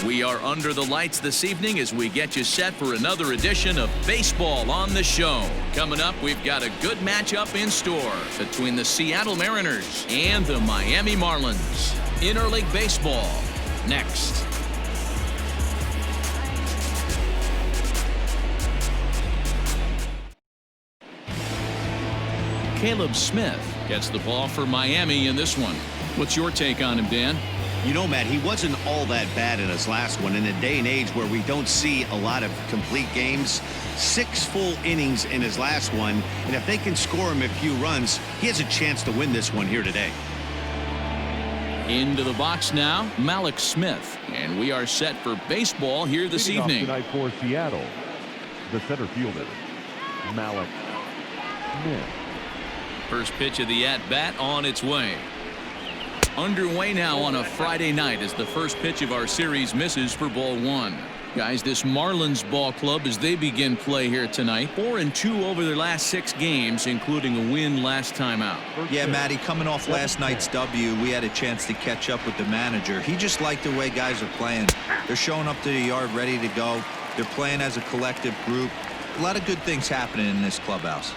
We are under the lights this evening as we get you set for another edition of Baseball on the Show. Coming up, we've got a good matchup in store between the Seattle Mariners and the Miami Marlins. Interleague Baseball, next. Caleb Smith gets the ball for Miami in this one. What's your take on him, Dan? You know, Matt, he wasn't all that bad in his last one. In a day and age where we don't see a lot of complete games, 6 full innings in his last one, and if they can score him a few runs, he has a chance to win this one here today. Into the box now, Malik Smith, and we are set for baseball here this evening. Tonight for Seattle, the center fielder, Malik Smith. First pitch of the at-bat on its way. Underway now on a Friday night as the first pitch of our series misses for ball 1. Guys, this Marlins ball club as they begin play here tonight, 4-2 over their last 6 games, including a win last time out. Yeah, Matty, coming off last night's W, we had a chance to catch up with the manager. He just liked the way guys are playing. They're showing up to the yard ready to go. They're playing as a collective group. A lot of good things happening in this clubhouse.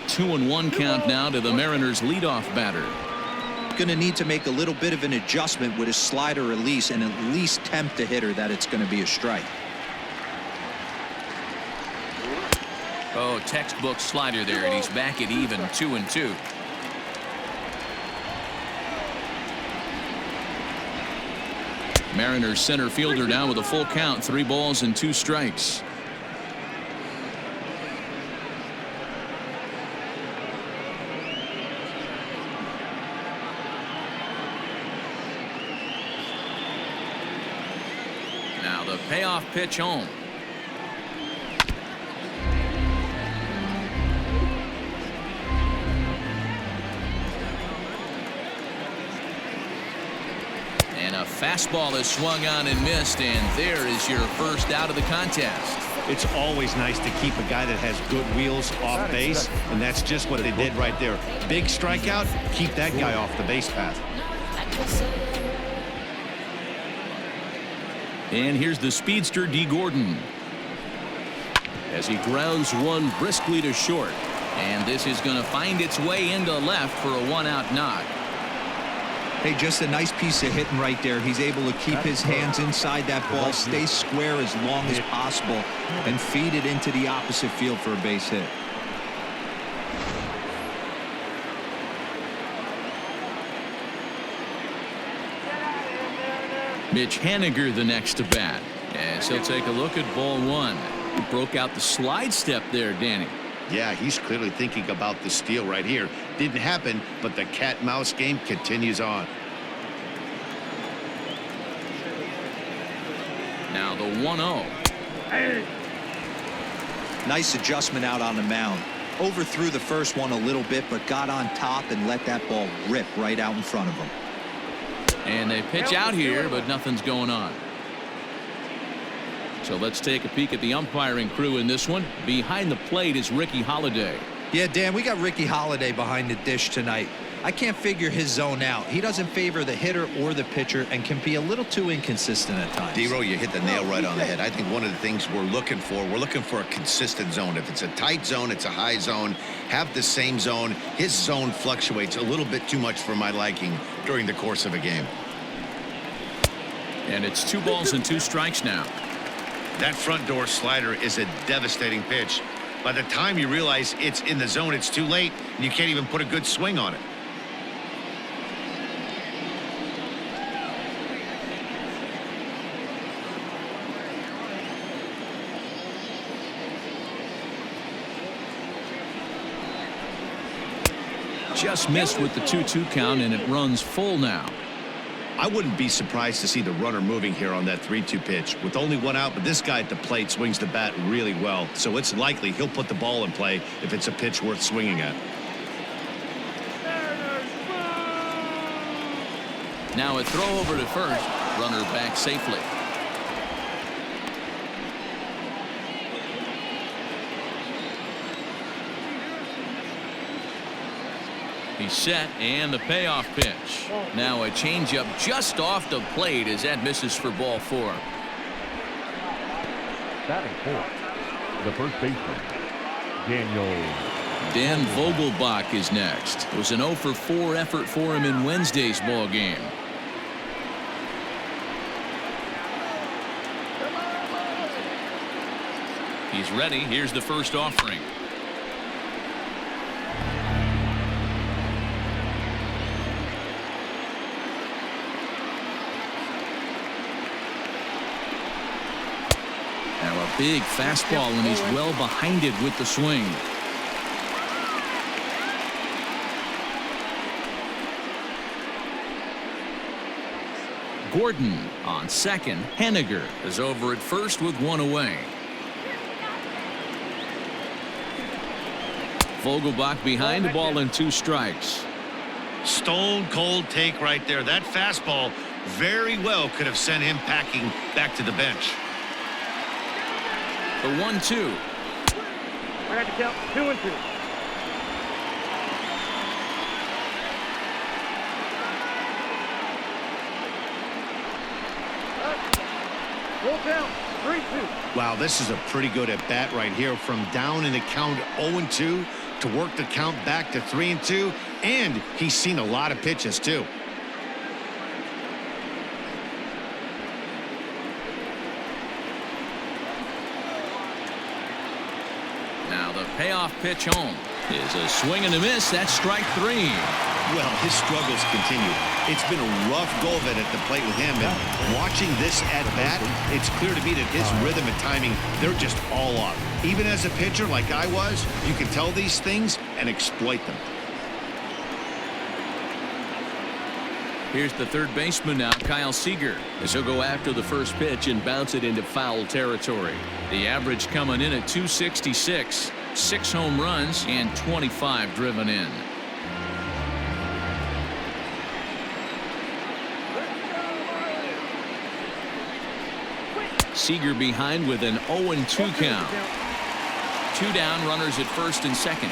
2-1 count now to the Mariners leadoff batter. Going to need to make a little bit of an adjustment with his slider release and at least tempt the hitter that it's going to be a strike. Oh, textbook slider there, and he's back at even 2-2. Mariners center fielder down with a full count, 3 balls and 2 strikes. Now the payoff pitch home. And a fastball is swung on and missed, and there is your first out of the contest. It's always nice to keep a guy that has good wheels off base, and that's just what they did right there. Big strikeout, keep that guy off the base path. And here's the speedster D. Gordon as he grounds one briskly to short, and this is going to find its way into left for a 1-out knock. Hey, just a nice piece of hitting right there. He's able to keep his hands inside that ball, stay square as long as possible, and feed it into the opposite field for a base hit. Mitch Haniger the next to bat, as he'll take a look at ball 1. He broke out the slide step there, Danny. Yeah, he's clearly thinking about the steal right here. Didn't happen, but the cat-mouse game continues on. Now the 1-0. Nice adjustment out on the mound. Overthrew the first one a little bit, but got on top and let that ball rip right out in front of him. And they pitch out here, but nothing's going on. So let's take a peek at the umpiring crew in this one. Behind the plate is Ricky Holiday. Yeah, Dan, we got Ricky Holiday behind the dish tonight. I can't figure his zone out. He doesn't favor the hitter or the pitcher and can be a little too inconsistent at times. D-Row, you hit the nail right on the head. I think one of the things we're looking for a consistent zone. If it's a tight zone, it's a high zone. Have the same zone. His zone fluctuates a little bit too much for my liking during the course of a game. And it's 2 balls and 2 strikes now. That front door slider is a devastating pitch. By the time you realize it's in the zone, it's too late, and you can't even put a good swing on it. Just missed with the 2-2 count, and it runs full now. I wouldn't be surprised to see the runner moving here on that 3-2 pitch. With only 1 out, but this guy at the plate swings the bat really well, so it's likely he'll put the ball in play if it's a pitch worth swinging at. Now a throw over to first. Runner back safely. He's set, and the payoff pitch. Now a changeup just off the plate as that misses for ball 4. Batting fourth, the first baseman, Dan Vogelbach is next. It was an 0 for 4 effort for him in Wednesday's ball game. He's ready. Here's the first offering. Now a big fastball, and he's well behind it with the swing. Gordon on second. Henniger is over at first with 1 away. Vogelbach behind the ball and 2 strikes. Stone cold take right there. That fastball very well could have sent him packing back to the bench. The 1-2. I got to count 2 and 2. Full count, 3-2. Wow, this is a pretty good at bat right here. From down in the count 0-2 to work the count back to 3-2, and he's seen a lot of pitches too. Now the payoff pitch home is a swing and a miss. That's strike 3. Well, his struggles continue. It's been a rough go of it at the plate with him, and watching this at bat, it's clear to me that his rhythm and timing, they're just all off. Even as a pitcher like I was, you can tell these things and exploit them. Here's the third baseman now, Kyle Seager, as he'll go after the first pitch and bounce it into foul territory. The average coming in at 266, 6 home runs and 25 driven in. Seager behind with an 0-2 count. 2 down, runners at first and second.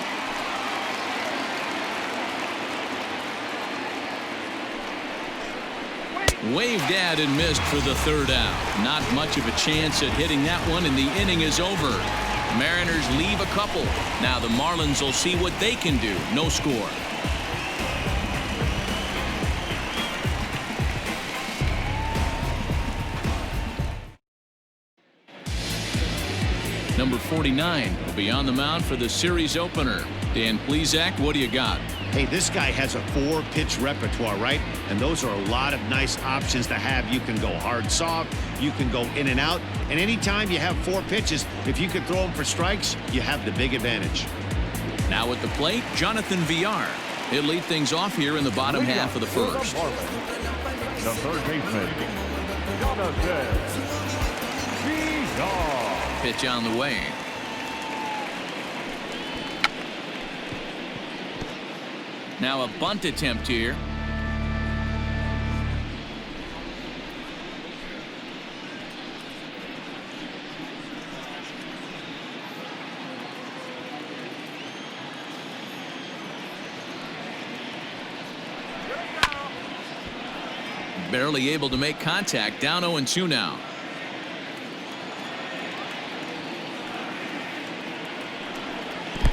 Waved at and missed for the third out. Not much of a chance at hitting that one, and the inning is over. Mariners leave a couple. Now the Marlins will see what they can do. No score. Number 49 will be on the mound for the series opener. Dan Plesac, what do you got? Hey, this guy has a 4-pitch repertoire, right? And those are a lot of nice options to have. You can go hard, soft. You can go in and out. And anytime you have 4 pitches, if you can throw them for strikes, you have the big advantage. Now at the plate, Jonathan Villar. He'll lead things off here in the bottom half of the first. the third baseman, Jonathan Villar. Pitch on the way. Now a bunt attempt here. Barely able to make contact. Down 0-2 now.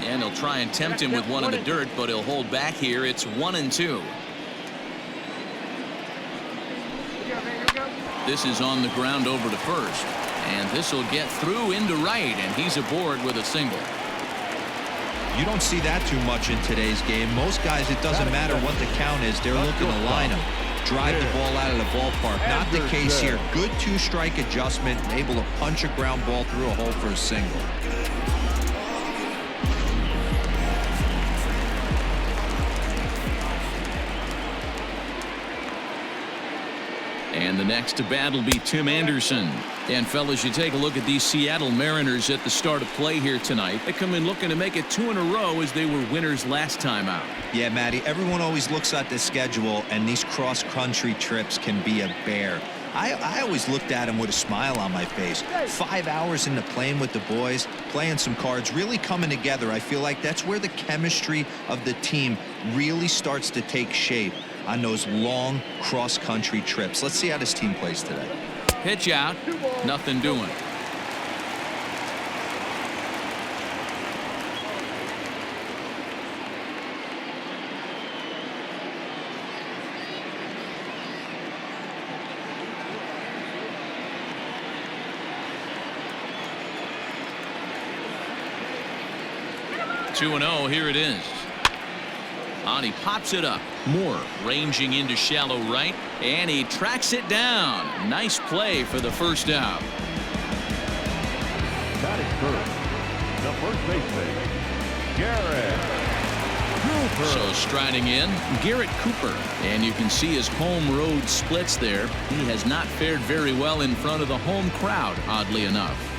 And he'll try and tempt him with one in the dirt, but he'll hold back here. It's 1-2. This is on the ground over to first. And this will get through into right, and he's aboard with a single. You don't see that too much in today's game. Most guys, it doesn't matter what the count is. They're looking to line them, drive the ball out of the ballpark. Not the case here. Good 2-strike adjustment, able to punch a ground ball through a hole for a single. And the next to bat will be Tim Anderson. And fellas, you take a look at these Seattle Mariners at the start of play here tonight. They come in looking to make it 2 in a row as they were winners last time out. Yeah, Matty, everyone always looks at the schedule, and these cross-country trips can be a bear. I always looked at him with a smile on my face. 5 hours into playing with the boys, playing some cards, really coming together. I feel like that's where the chemistry of the team really starts to take shape on those long cross-country trips. Let's see how this team plays today. Pitch out. Nothing doing. Two and 0. Here it is. He pops it up. Moore ranging into shallow right, and he tracks it down. Nice play for the first out. Batting first, the first baseman, Garrett Cooper. So striding in, Garrett Cooper, and you can see his home road splits there. He has not fared very well in front of the home crowd, oddly enough.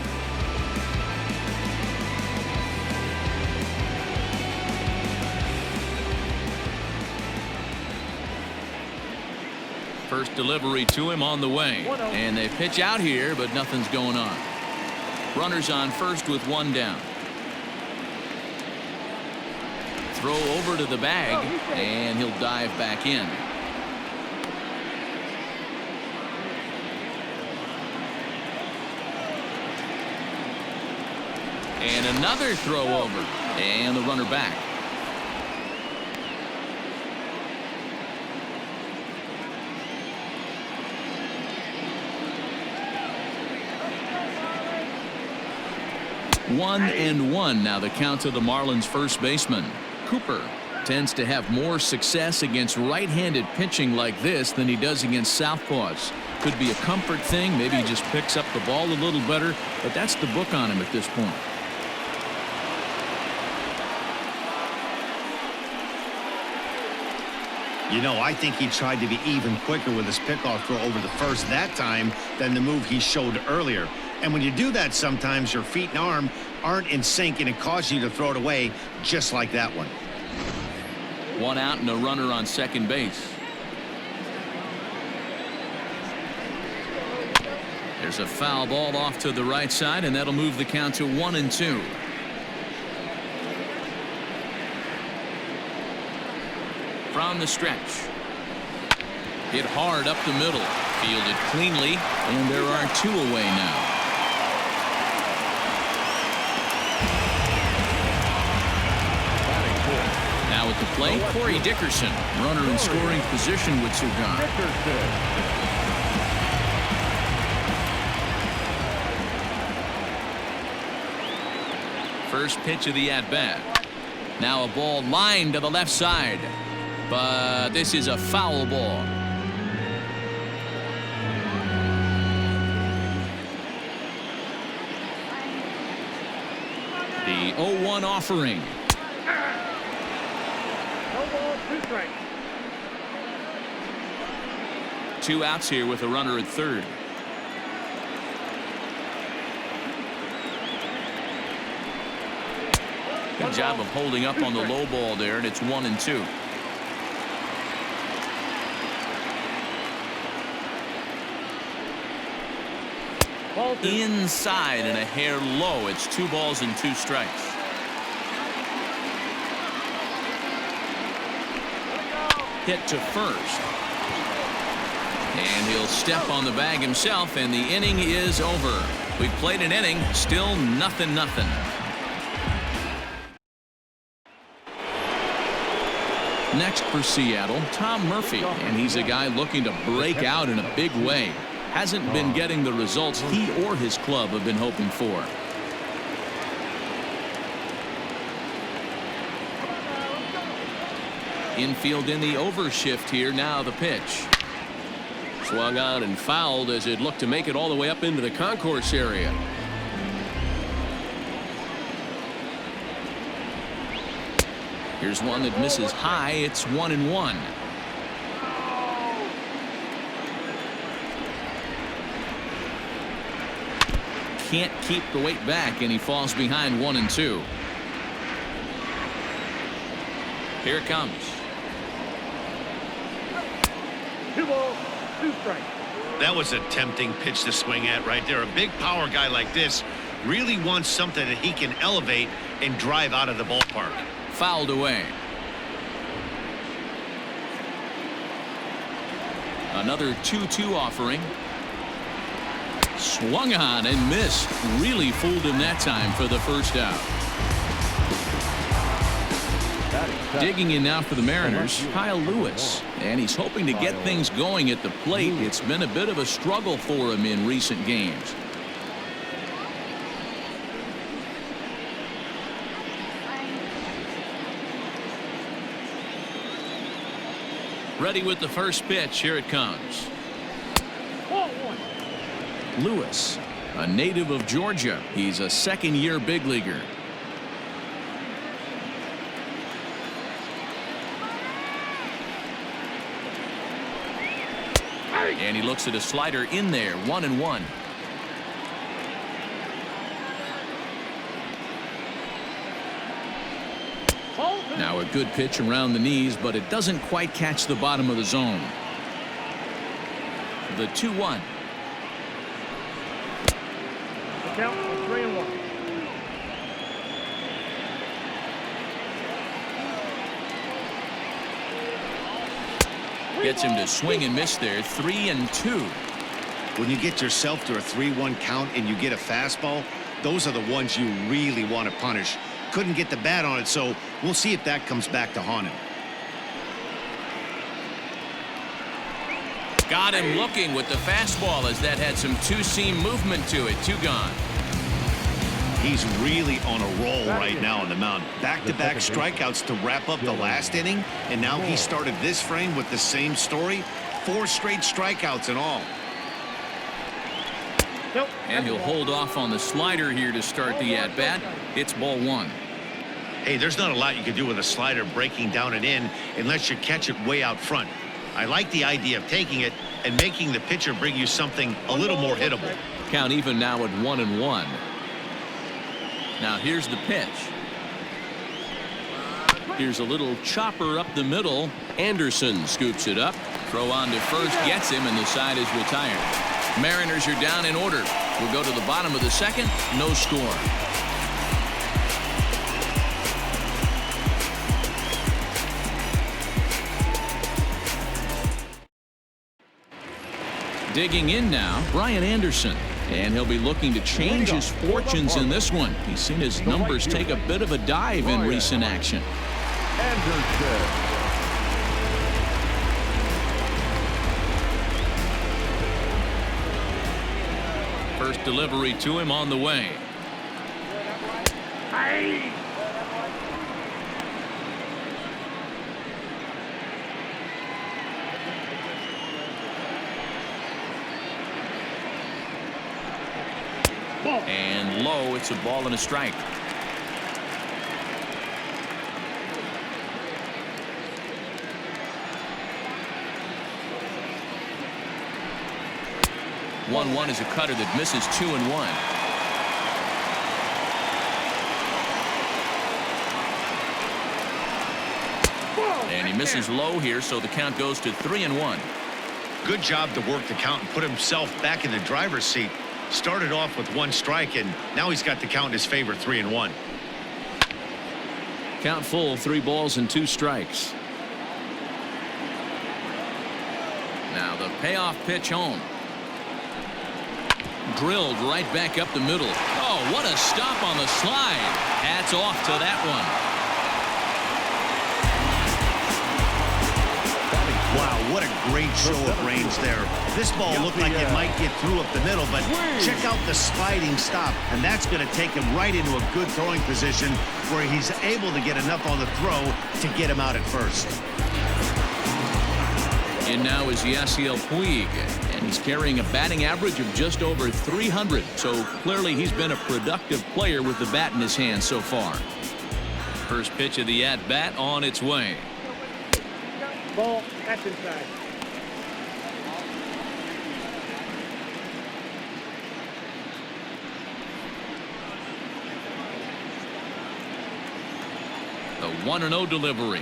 First delivery to him on the way, and they pitch out here, but nothing's going on. Runners on first with one down. Throw over to the bag, and he'll dive back in. And another throw over, and the runner back. One and one now the count to the Marlins first baseman. Cooper tends to have more success against right-handed pitching like this than he does against southpaws. Could be a comfort thing. Maybe he just picks up the ball a little better, but that's the book on him at this point. You know, I think he tried to be even quicker with his pickoff throw over the first that time than the move he showed earlier. And when you do that, sometimes your feet and arm aren't in sync, and it causes you to throw it away just like that one. One out and a runner on second base. There's a foul ball off to the right side, and that'll move the count to 1-2. From the stretch. Hit hard up the middle. Fielded cleanly, and there are two away now. Now at the plate, Corey Dickerson, runner in scoring position with Sugan. First pitch of the at-bat. Now a ball lined to the left side, but this is a foul ball. The 0-1 offering. Two outs here with a runner at third. Good job of holding up on the low ball there, and it's 1-2. Inside and a hair low. It's 2 balls and 2 strikes. Hit to first. And he'll step on the bag himself, and the inning is over. We've played an inning, still 0-0. Next for Seattle, Tom Murphy, and he's a guy looking to break out in a big way. Hasn't been getting the results he or his club have been hoping for. Infield in the overshift here. Now the pitch. Swung on and fouled as it looked to make it all the way up into the concourse area. Here's one that misses high. It's 1-1. Can't keep the weight back, and he falls behind 1-2. Here it comes. 2 balls, 2 strikes. That was a tempting pitch to swing at right there. A big power guy like this really wants something that he can elevate and drive out of the ballpark. Fouled away. Another 2-2 offering. Swung on and missed. Really fooled him that time for the first out. Digging in now for the Mariners, Kyle Lewis. And he's hoping to get things going at the plate. It's been a bit of a struggle for him in recent games. Ready with the first pitch. Here it comes. Lewis, a native of Georgia. He's a second-year big leaguer. And he looks at a slider in there. 1-1. Now a good pitch around the knees, but it doesn't quite catch the bottom of the zone. The 2-1. Count 3-1. Gets him to swing and miss there. 3-2. When you get yourself to a 3-1 count and you get a fastball, those are the ones you really want to punish. Couldn't get the bat on it, so we'll see if that comes back to haunt him. Got him looking with the fastball as that had some two-seam movement to it. 2 gone. He's really on a roll right now on the mound. Back-to-back strikeouts to wrap up the last inning, and now he started this frame with the same story. 4 straight strikeouts in all. And he'll hold off on the slider here to start the at-bat. It's ball 1. Hey, there's not a lot you can do with a slider breaking down and in unless you catch it way out front. I like the idea of taking it and making the pitcher bring you something a little more hittable. Count even now at 1-1. Now here's the pitch. Here's a little chopper up the middle. Anderson scoops it up. Throw on to first, gets him, and the side is retired. Mariners are down in order. We'll go to the bottom of the second. No score. Digging in now, Brian Anderson. And he'll be looking to change his fortunes in this one. He's seen his numbers take a bit of a dive in recent action. First delivery to him on the way. And low, it's a ball and a strike. One is a cutter that misses 2-1. And he misses low here, so the count goes to 3-1. Good job to work the count and put himself back in the driver's seat. Started off with 1 strike, and now he's got the count in his favor, 3-1. Count full, 3 balls and 2 strikes. Now the payoff pitch home. Drilled right back up the middle. Oh, what a stop on the slide. Hats off to that one. Wow, what a great show of range there. This ball looked like it might get through up the middle, but check out the sliding stop, and that's going to take him right into a good throwing position where he's able to get enough on the throw to get him out at first. And now is Yasiel Puig, and he's carrying a batting average of just over 300. So clearly he's been a productive player with the bat in his hand so far. First pitch of the at-bat on its way. Ball, that's inside. The 1-0 delivery.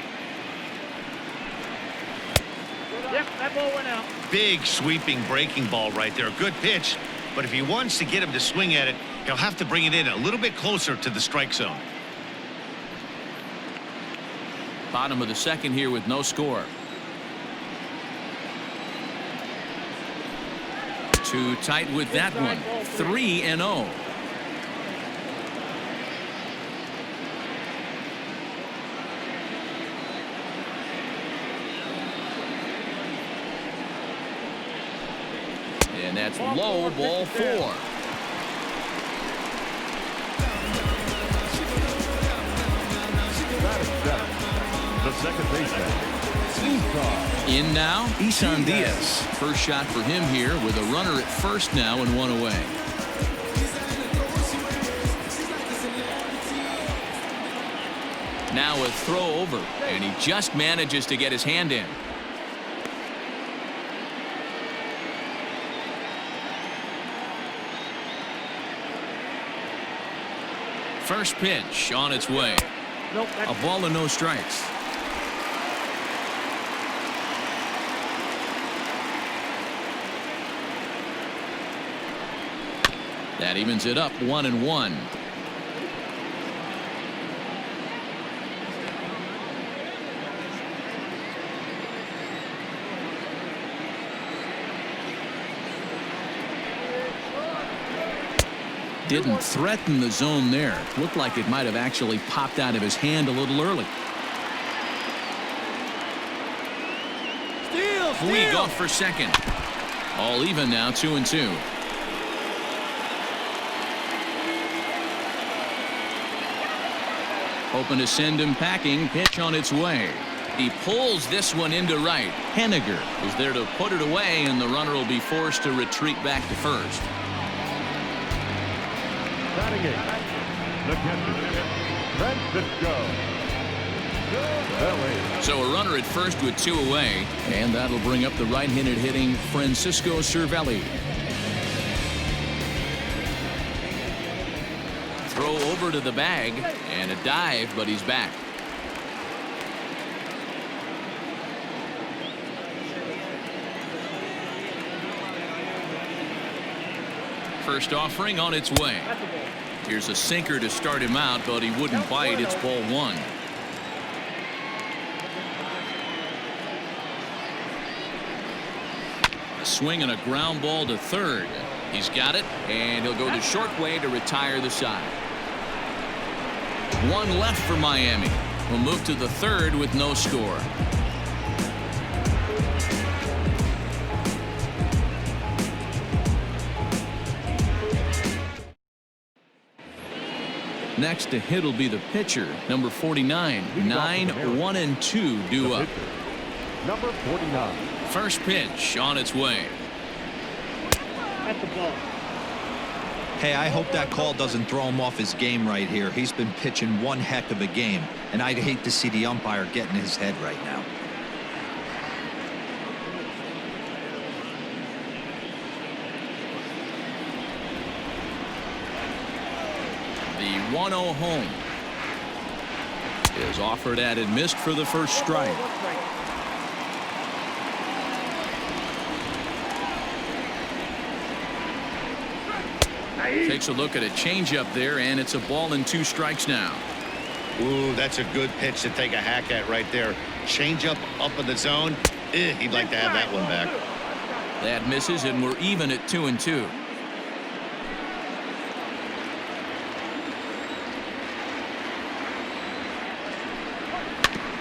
Yep, that ball went out. Big sweeping breaking ball right there. Good pitch. But if he wants to get him to swing at it, he'll have to bring it in a little bit closer to the strike zone. Bottom of the second here with no score. Too tight with that one. 3-0. And that's low, ball 4. The second baseman. In now, Isan Diaz. First shot for him here with a runner at first now and one away. Now a throw over, and he just manages to get his hand in. First pitch on its way. Nope, A ball and no strikes. That evens it up 1-1. Didn't threaten the zone there. Looked like it might have actually popped out of his hand a little early. Weak off for second. All even now, 2-2. Hoping to send him packing. Pitch on its way. He pulls this one into right. Henniger is there to put it away, and the runner will be forced to retreat back to first. Batting eight, the catcher, Francisco. So a runner at first with 2 away, and that'll bring up the right-handed hitting Francisco Cervelli. Throw over to the bag, and a dive, but he's back. First offering on its way. Here's a sinker to start him out, but he wouldn't bite. It's ball 1. A swing and a ground ball to third. He's got it, and he'll go the short way to retire the side. 1 left for Miami. We'll move to the third with no score. Next to hit will be the pitcher, number 49. 9-1-2 due up. Number 49. First pitch on its way. That's the ball. Hey, I hope that call doesn't throw him off his game right here. He's been pitching one heck of a game, and I'd hate to see the umpire get in his head right now. The 1-0 home is offered at and missed for the first strike. Takes a look at a changeup there, and it's a ball and 2 strikes now. Ooh, that's a good pitch to take a hack at right there. Changeup up in the zone. He'd like to have that one back. That misses, and we're even at 2-2.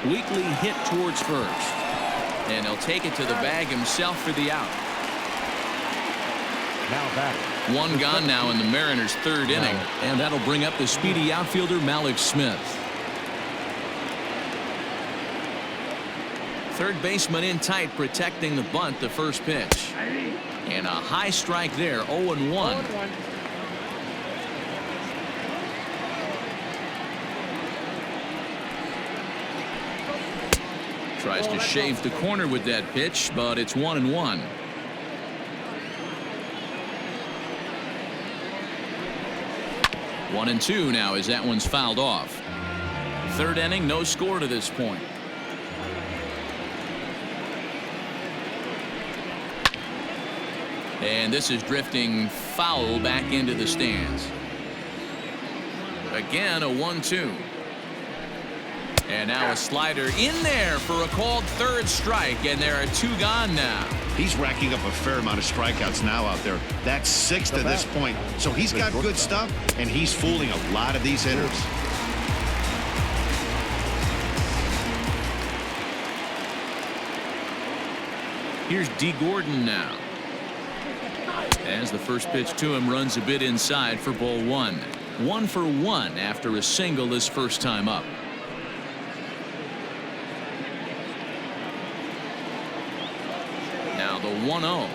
Weakly hit towards first, and he'll take it to the bag himself for the out. Now batting. 1 gone now in the Mariners' 3rd inning, and that'll bring up the speedy outfielder Malik Smith. Third baseman in tight, protecting the bunt. The first pitch, and a high strike there. 0-1. Tries to shave the corner with that pitch, but it's 1-1. One and 2 now as that one's fouled off. 3rd inning, no score to this point. And this is drifting foul back into the stands. Again, a 1-2. And now a slider in there for a called third strike, and there are 2 gone now. He's racking up a fair amount of strikeouts now out there. That's 6 to this point. So he's got good stuff, and he's fooling a lot of these hitters. Here's D. Gordon now. As the first pitch to him runs a bit inside for ball 1. 1 for 1 after a single his first time up. Now the 1-0.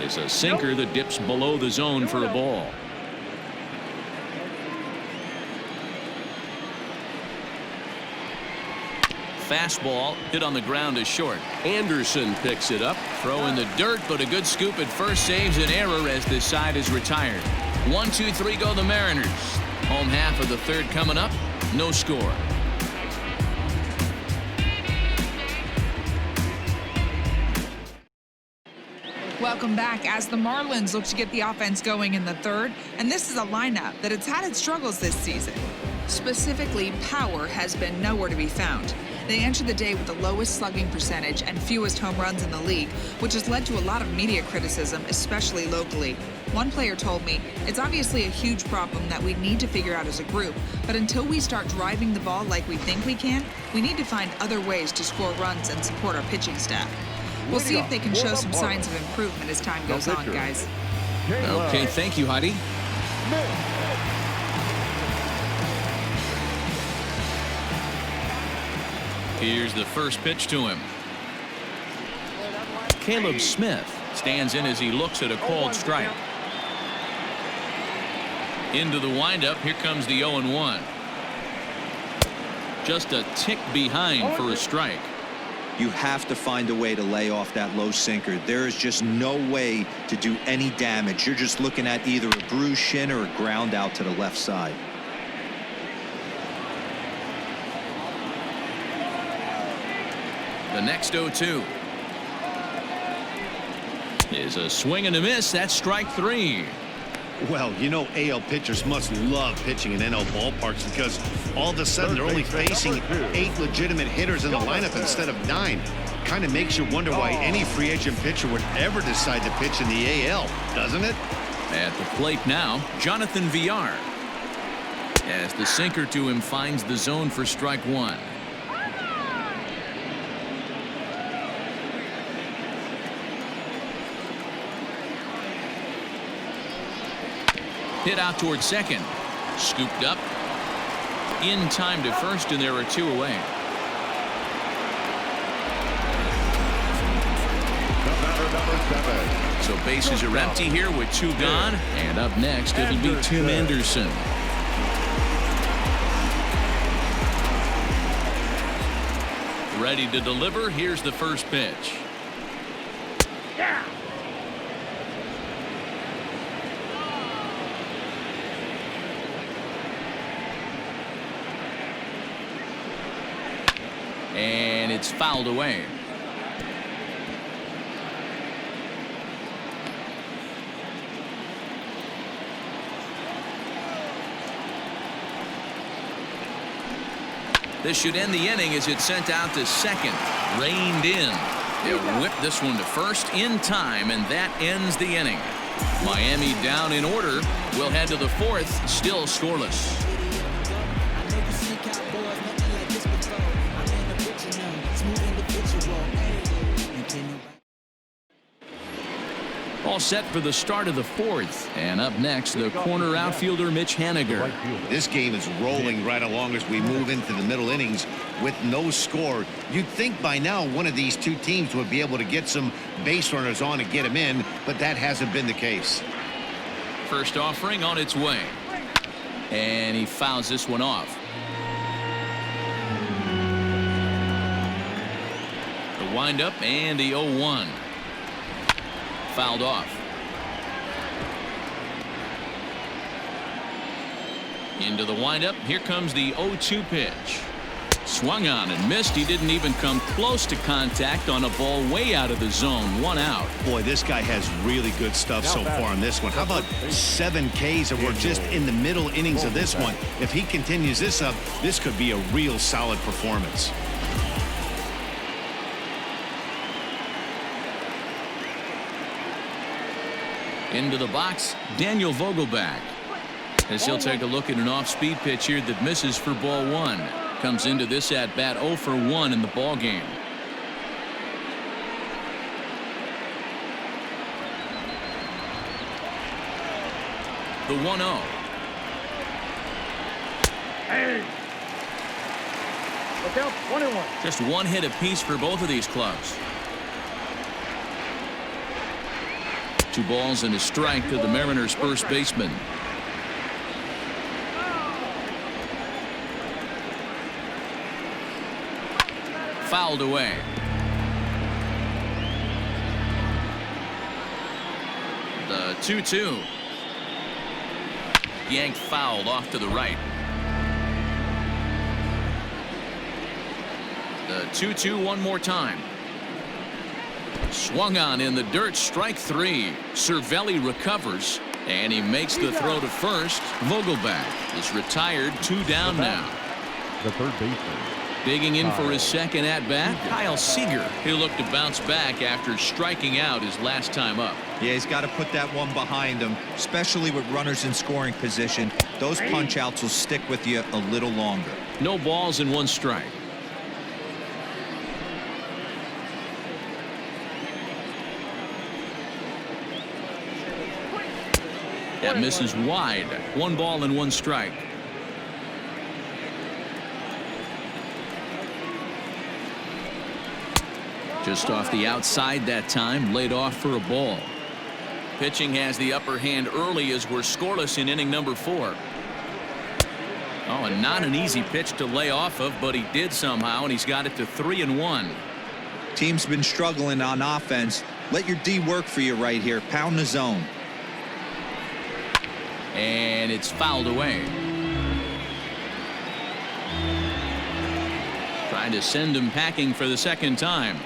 It's a sinker that dips below the zone for a ball. Fastball hit on the ground is short. Anderson picks it up. Throw in the dirt, but a good scoop at first saves an error as this side is retired. 1, 2, 3 go the Mariners. Home half of the third coming up. No score. Welcome back as the Marlins look to get the offense going in the third, and this is a lineup that has had its struggles this season. Specifically, power has been nowhere to be found. They entered the day with the lowest slugging percentage and fewest home runs in the league, which has led to a lot of media criticism, especially locally. One player told me, "It's obviously a huge problem that we need to figure out as a group, but until we start driving the ball like we think we can, we need to find other ways to score runs and support our pitching staff." We'll see if they can show some signs of improvement as time goes on, guys. Okay, thank you, Heidi. Here's the first pitch to him. Caleb Smith stands in as he looks at a called strike. Into the windup. Here comes the 0-1. Just a tick behind for a strike. You have to find a way to lay off that low sinker. There is just no way to do any damage. You're just looking at either a bruised shin or a ground out to the left side. The next 0-2 is a swing and a miss. That's strike 3. Well, you know, AL pitchers must love pitching in NL ballparks because all of a sudden they're only facing 8 legitimate hitters in the lineup instead of 9. Kind of makes you wonder why any free agent pitcher would ever decide to pitch in the AL, doesn't it? At the plate now, Jonathan Villar. As the sinker to him finds the zone for strike 1. Hit out towards second. Scooped up. In time to first, and there are 2 away. So bases are empty here with 2 gone. And up next, it'll be Tim Anderson. Ready to deliver. Here's the first pitch. Yeah. And it's fouled away. This should end the inning as it's sent out to second. Reined in. They'll whip this one to first in time, and that ends the inning. Miami down in order. We'll head to the 4th, still scoreless. All set for the start of the 4th. And up next, the corner outfielder Mitch Haniger. This game is rolling right along as we move into the middle innings with no score. You'd think by now one of these 2 teams would be able to get some base runners on and get them in, but that hasn't been the case. First offering on its way. And he fouls this one off. The windup and the 0-1. Fouled off. Into the windup. Here comes the 0-2 pitch. Swung on and missed. He didn't even come close to contact on a ball way out of the zone. 1 out. Boy, this guy has really good stuff so far on this one. How about 7 Ks, and we're just in the middle innings of this one. If he continues this up, this could be a real solid performance. Into the box, Daniel Vogelback. As he'll take a look at an off-speed pitch here that misses for ball 1. Comes into this at bat 0 for 1 in the ball game. The 1-0. Hey. Look out, 1-1. Just 1 hit apiece for both of these clubs. 2 balls and a strike to the Mariners' first baseman. Fouled away. The 2-2. Yanked fouled off to the right. The 2-2 one more time. Swung on in the dirt, strike 3. Cervelli recovers, and he makes the throw to first. Vogelback is retired, 2 down now. The third baseman. Digging in for his second at-bat, Kyle Seager. He'll look to bounce back after striking out his last time up. Yeah, he's got to put that one behind him, especially with runners in scoring position. Those punch-outs will stick with you a little longer. No balls and 1 strike. That misses wide. 1 ball and 1 strike. Just off the outside that time, laid off for a ball. Pitching has the upper hand early as we're scoreless in inning number 4. Oh, and not an easy pitch to lay off of, but he did somehow, and he's got it to 3-1. Team's been struggling on offense. Let your D work for you right here. Pound the zone. And it's fouled away. Trying to send him packing for the second time.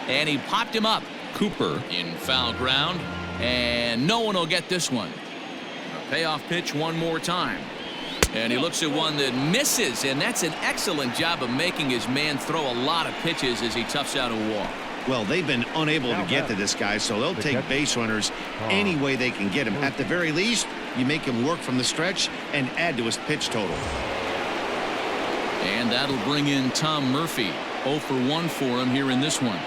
And he popped him up. Cooper in foul ground, and no one will get this one. A payoff pitch one more time, and he looks at one that misses, and that's an excellent job of making his man throw a lot of pitches as he toughs out a walk. Well, they've been unable to get to this guy, so they'll take base runners any way they can get him. At the very least, you make him work from the stretch and add to his pitch total. And that'll bring in Tom Murphy. 0 for 1 for him here in this one.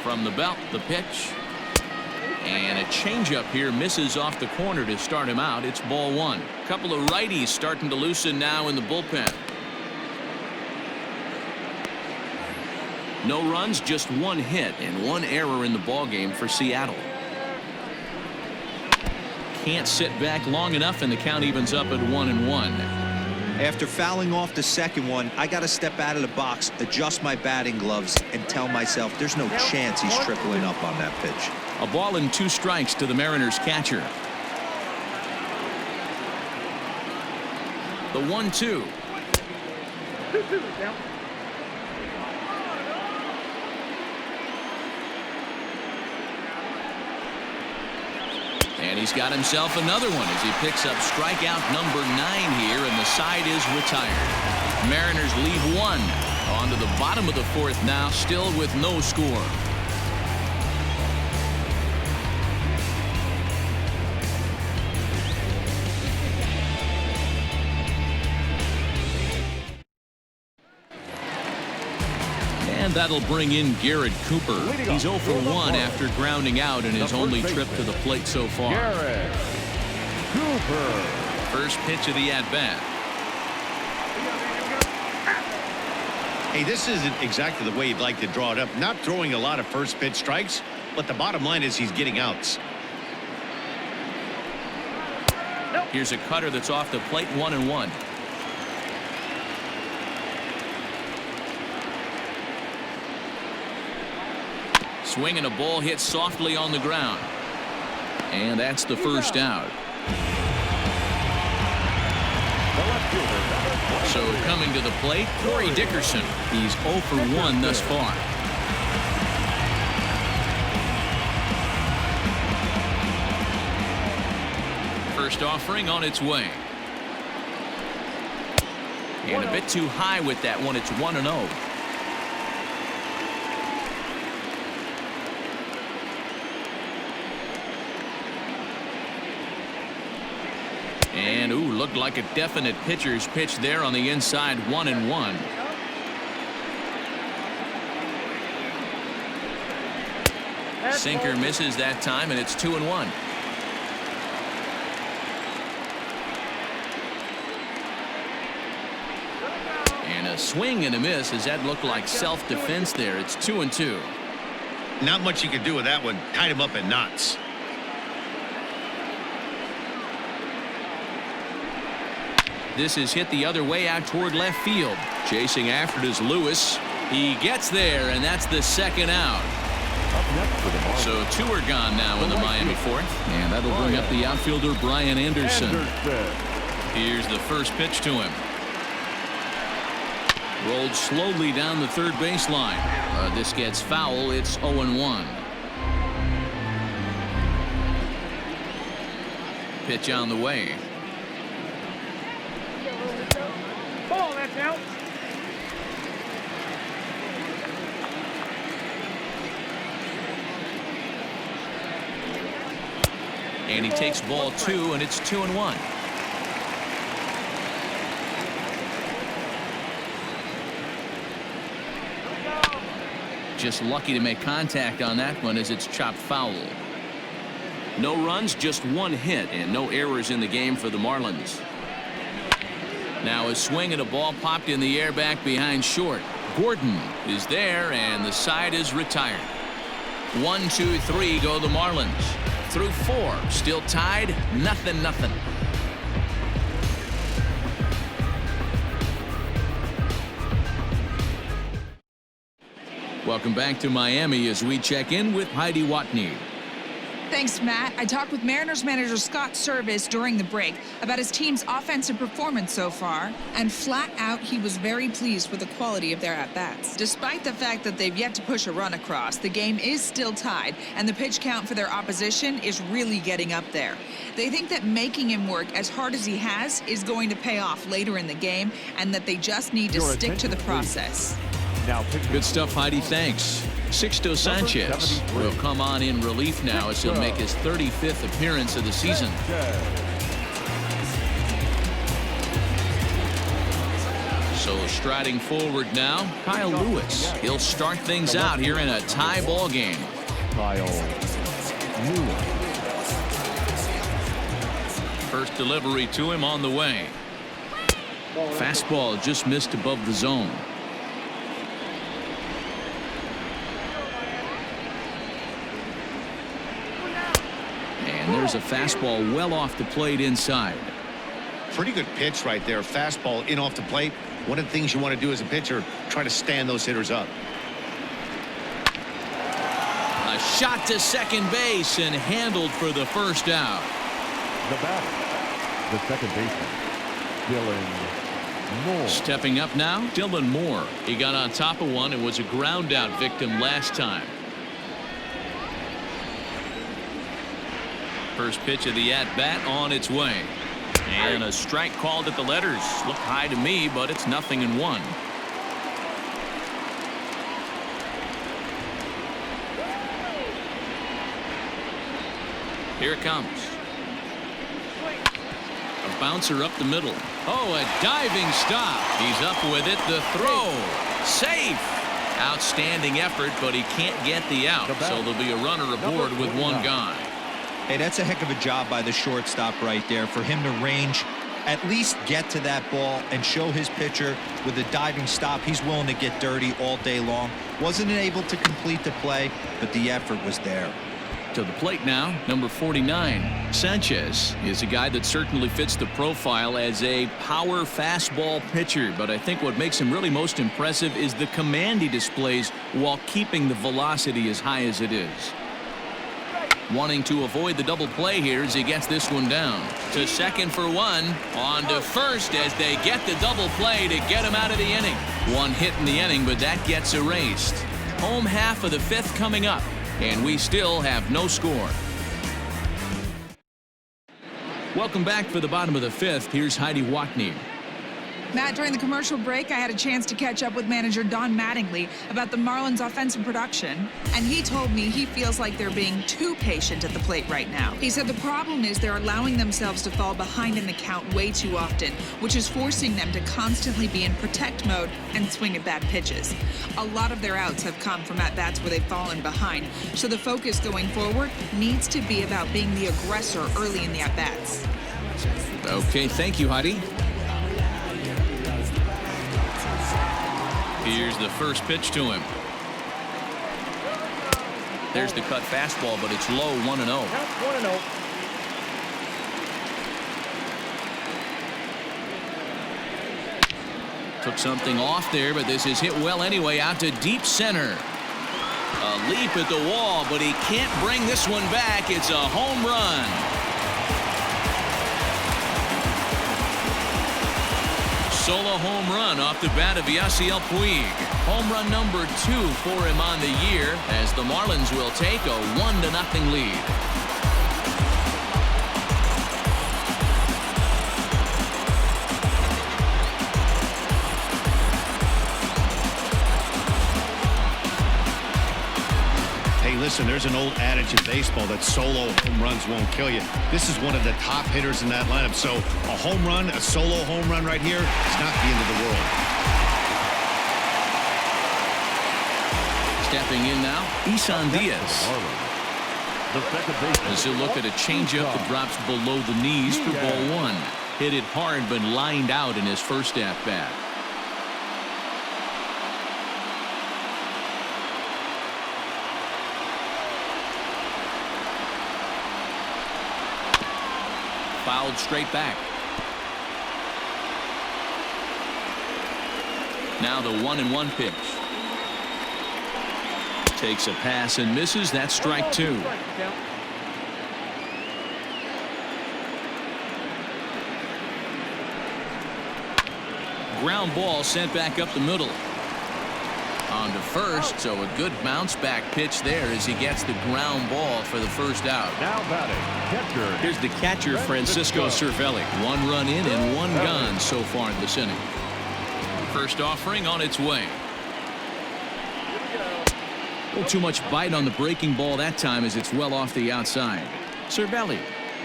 From the belt, the pitch. And a changeup here misses off the corner to start him out. It's ball 1. Couple of righties starting to loosen now in the bullpen. No runs, just 1 hit and 1 error in the ballgame for Seattle. Can't sit back long enough, and the count evens up at 1-1. After fouling off the second one, I got to step out of the box, adjust my batting gloves, and tell myself there's no chance he's tripling up on that pitch. A ball and 2 strikes to the Mariners catcher. The 1-2. And he's got himself another one as he picks up strikeout number 9 here, and the side is retired. Mariners leave 1. On to the bottom of the 4th now, still with no score. And that'll bring in Garrett Cooper. He's 0 for 1 after grounding out in his only trip to the plate so far. Garrett Cooper. First pitch of the at-bat. Hey, this isn't exactly the way you'd like to draw it up. Not throwing a lot of first pitch strikes, but the bottom line is he's getting outs. Here's a cutter that's off the plate, 1-1. Swing and a ball hit softly on the ground. And that's the first out. So coming to the plate, Corey Dickerson. He's 0 for 1 thus far. First offering on its way. And a bit too high with that one. It's 1-0. And ooh, looked like a definite pitcher's pitch there on the inside. 1-1. Sinker misses that time, and it's 2-1. And a swing and a miss. Does that look like self-defense there? It's 2-2. Not much you can do with that one. Tied him up in knots. This is hit the other way out toward left field. Chasing after it is Lewis. He gets there, and that's the second out. So 2 are gone now in the Miami fourth. And that'll bring up the outfielder Brian Anderson. Here's the first pitch to him. Rolled slowly down the third baseline. This gets foul. It's 0-1. Pitch on the way. Ball, that's out. And he takes ball 2, and it's 2-1. Just lucky to make contact on that one as it's chopped foul. No runs, just 1 hit, and no errors in the game for the Marlins. Now a swing and a ball popped in the air back behind short. Gordon is there, and the side is retired. 1, 2, 3 go the Marlins. Through 4, still tied, 0-0. Welcome back to Miami as we check in with Heidi Watney. Thanks, Matt. I talked with Mariners manager Scott Service during the break about his team's offensive performance so far, and flat out he was very pleased with the quality of their at-bats. Despite the fact that they've yet to push a run across, the game is still tied, and the pitch count for their opposition is really getting up there. They think that making him work as hard as he has is going to pay off later in the game, and that they just need to stick to the process. Good stuff, Heidi. Thanks. Sixto Sanchez will come on in relief now as he'll make his 35th appearance of the season. So striding forward now, Kyle Lewis. He'll start things out here in a tie ball game. Kyle Lewis. First delivery to him on the way. Fastball just missed above the zone. And there's a fastball well off the plate inside. Pretty good pitch right there. Fastball in off the plate. One of the things you want to do as a pitcher, try to stand those hitters up. A shot to second base and handled for the first out. The batter, the second baseman, Dylan Moore. Stepping up now, Dylan Moore. He got on top of one and was a ground out victim last time. First pitch of the at-bat on its way. And a strike called at the letters. Looked high to me, but it's 0-1. Here it comes. A bouncer up the middle. Oh, a diving stop. He's up with it. The throw. Safe. Outstanding effort, but he can't get the out. So there'll be a runner aboard with 1 gone. Hey, that's a heck of a job by the shortstop right there for him to range, at least get to that ball and show his pitcher with a diving stop. He's willing to get dirty all day long. Wasn't able to complete the play, but the effort was there. To the plate now, number 49. Sanchez is a guy that certainly fits the profile as a power fastball pitcher, but I think what makes him really most impressive is the command he displays while keeping the velocity as high as it is. wanting to avoid the double play here as he gets this one down. To second for one. On to first as they get the double play to get him out of the inning. One hit in the inning, but that gets erased. Home half of the fifth coming up, and we still have no score. Welcome back for the bottom of the fifth. Here's Heidi Watney. Matt, during the commercial break, I had a chance to catch up with manager Don Mattingly about the Marlins' offensive production, and he told me he feels like they're being too patient at the plate right now. He said the problem is they're allowing themselves to fall behind in the count way too often, which is forcing them to constantly be in protect mode and swing at bad pitches. A lot of their outs have come from at-bats where they've fallen behind, so the focus going forward needs to be about being the aggressor early in the at-bats. Okay, thank you, Heidi. Here's the first pitch to him. There's the cut fastball, but it's low, 1-0. 1-0. Took something off there, but this is hit well anyway, out to deep center. A leap at the wall, but he can't bring this one back. It's a home run. Solo home run off the bat of Yasiel Puig. Home run number 2 for him on the year as the Marlins will take a 1-0 lead. Hey, listen, there's an old adage in baseball that solo home runs won't kill you. This is one of the top hitters in that lineup. So a home run, a solo home run right here, it's not the end of the world. Stepping in now, Isan Diaz. As he'll look at a changeup that drops below the knees for ball 1. Hit it hard but lined out in his first at-bat. Fouled straight back. Now the 1-1 pitch. Takes a pass and misses. That's strike 2. Ground ball sent back up the middle. On to first, so a good bounce back pitch there as he gets the ground ball for the first out. Now batting, catcher. Here's the catcher, Francisco Cervelli. 1 run in and 1 gone so far in this inning. First offering on its way. A little too much bite on the breaking ball that time as it's well off the outside. Cervelli,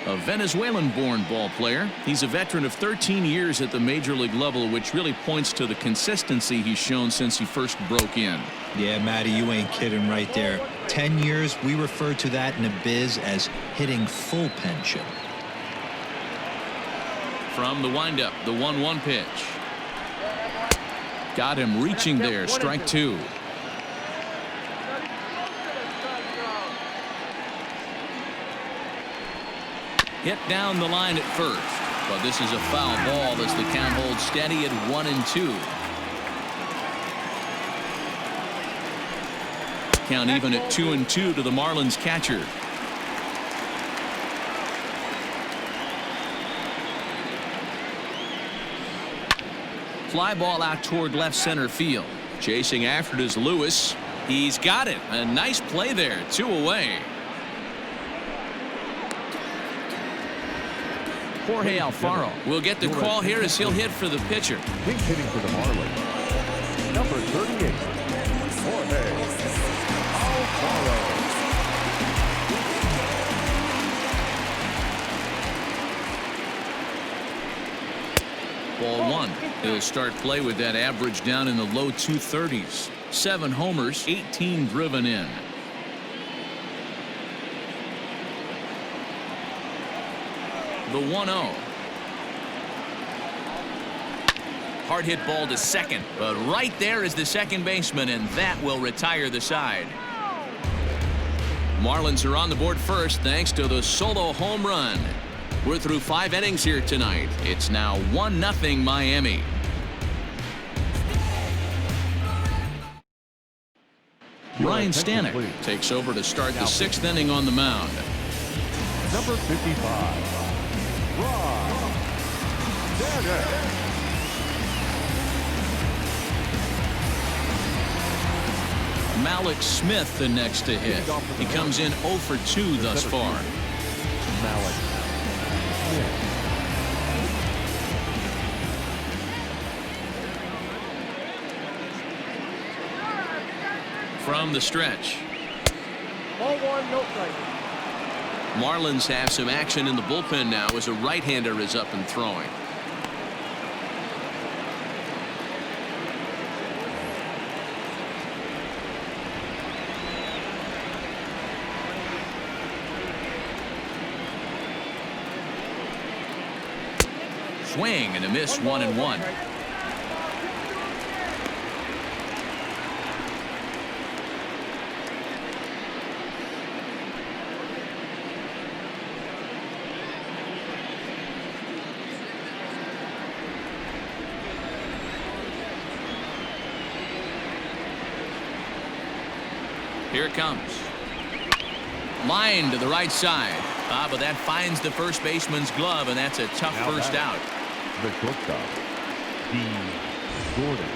a Venezuelan-born ball player. He's a veteran of 13 years at the major league level, which really points to the consistency he's shown since he first broke in. Yeah, Matty, you ain't kidding right there. 10 years, we refer to that in the biz as hitting full pension. From the windup, the 1-1 pitch. Got him reaching there, strike 2. Hit down the line at first, but this is a foul ball as the count holds steady at 1-2. Count even at 2-2 to the Marlins catcher. Fly ball out toward left center field. Chasing after it is Lewis. He's got it. A nice play there. 2 away. Jorge Alfaro will get the call here as he'll hit for the pitcher. He's hitting for the Marlins. Number 38, Jorge Alfaro. Ball 1. He'll start play with that average down in the low 230s. 7 homers, 18 driven in. The 1-0. Hard hit ball to second, but right there is the second baseman, and that will retire the side. Marlins are on the board first thanks to the solo home run. We're through 5 innings here tonight. It's now 1-0 Miami. Ryan Stanek takes over to start the 6th inning on the mound. Number 55, Ron Danner. Malik Smith the next to hit. He comes in 0 for 2 thus far. Malik Smith. From the stretch. Ball one, no strike. Marlins have some action in the bullpen now as a right-hander is up and throwing. Swing and a miss, 1-1. Here it comes. Line to the right side. But that finds the first baseman's glove, and that's a tough first out. The shortstop, D. Gordon.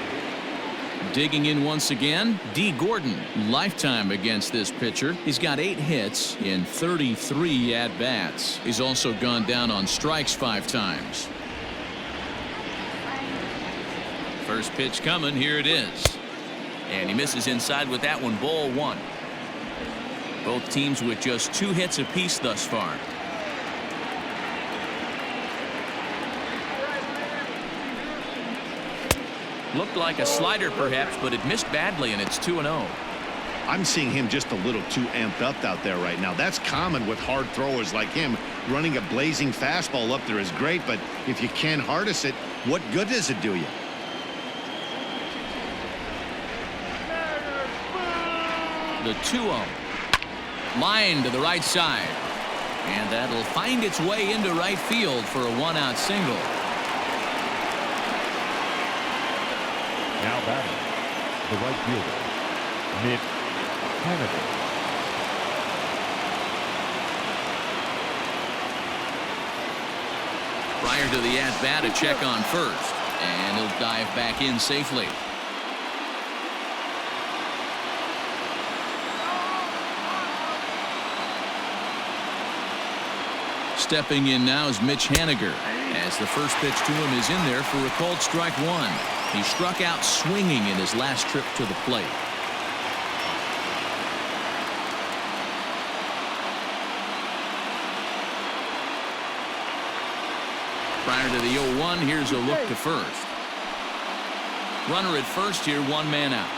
Digging in once again, D. Gordon. Lifetime against this pitcher. He's got 8 hits in 33 at-bats. He's also gone down on strikes 5 times. First pitch coming. Here it is. And he misses inside with that one. Ball 1. Both teams with just 2 hits apiece thus far. Looked like a slider perhaps, but it missed badly, and it's 2-0. I'm seeing him just a little too amped up out there right now. That's common with hard throwers like him. Running a blazing fastball up there is great, but if you can't harness it, what good does it do you? The 2-0. Line to the right side. And that'll find its way into right field for a 1-out single. Now batting, the right fielder, Mitch Haniger. Prior to the at-bat, a check on first. And he'll dive back in safely. Stepping in now is Mitch Haniger, as the first pitch to him is in there for a called strike 1. He struck out swinging in his last trip to the plate. Prior to the 0-1, here's a look to first. Runner at first here, 1 man out.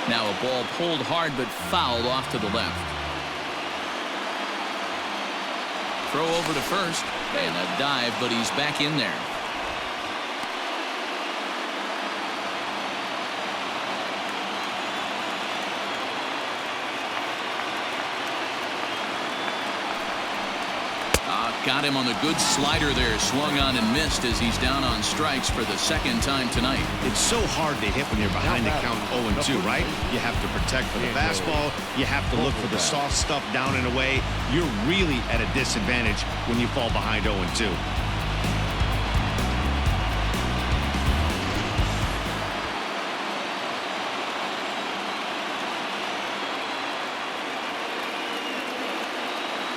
Now a ball pulled hard but fouled off to the left. Throw over to first and a dive, but he's back in there. Got him on the good slider there, swung on and missed as he's down on strikes for the second time tonight. It's so hard to hit when you're behind the count 0-2, right? You have to protect for the fastball. You have to look for the soft stuff down and away. You're really at a disadvantage when you fall behind 0-2.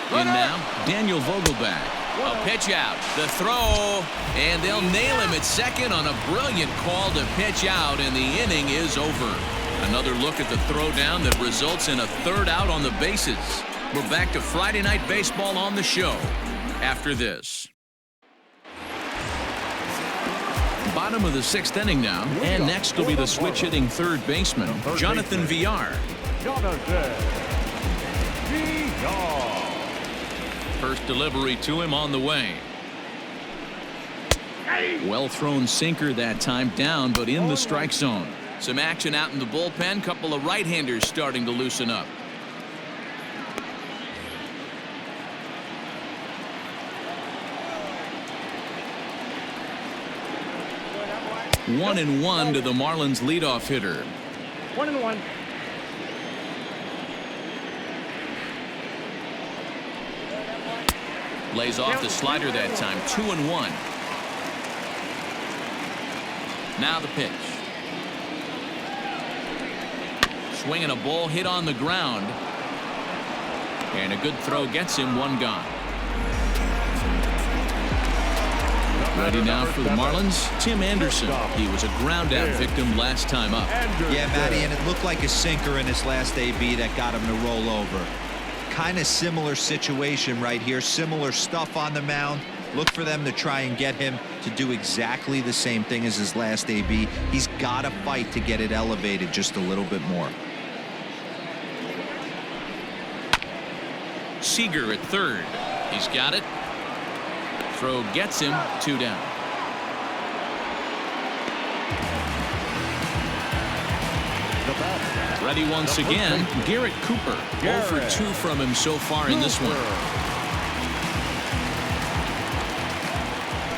In now, Daniel Vogelback. A pitch out, the throw, and they'll nail him at second on a brilliant call to pitch out, and the inning is over. Another look at the throw down that results in a 3rd out on the bases. We're back to Friday Night Baseball on the show after this. Bottom of the 6th inning now, and next will be the switch-hitting 3rd baseman, Jonathan Villar. First delivery to him on the way. Well thrown sinker that time, down but in the strike zone. Some action out in the bullpen. Couple of right-handers starting to loosen up. One and one to the Marlins leadoff hitter. 1-1. Lays off the slider that time. 2-1. Now the pitch. Swinging a ball hit on the ground. And a good throw gets him one gone. Ready now for the Marlins, Tim Anderson. He was a ground out victim last time up. Yeah, Matty, and it looked like a sinker in his last AB that got him to roll over. Kind of similar situation right here. Similar stuff on the mound. Look for them to try and get him to do exactly the same thing as his last AB. He's got to fight to get it elevated just a little bit more. Seager at third. He's got it. Throw gets him 2 down. Ready once again, Garrett Cooper. 0 for 2 from him so far in this one.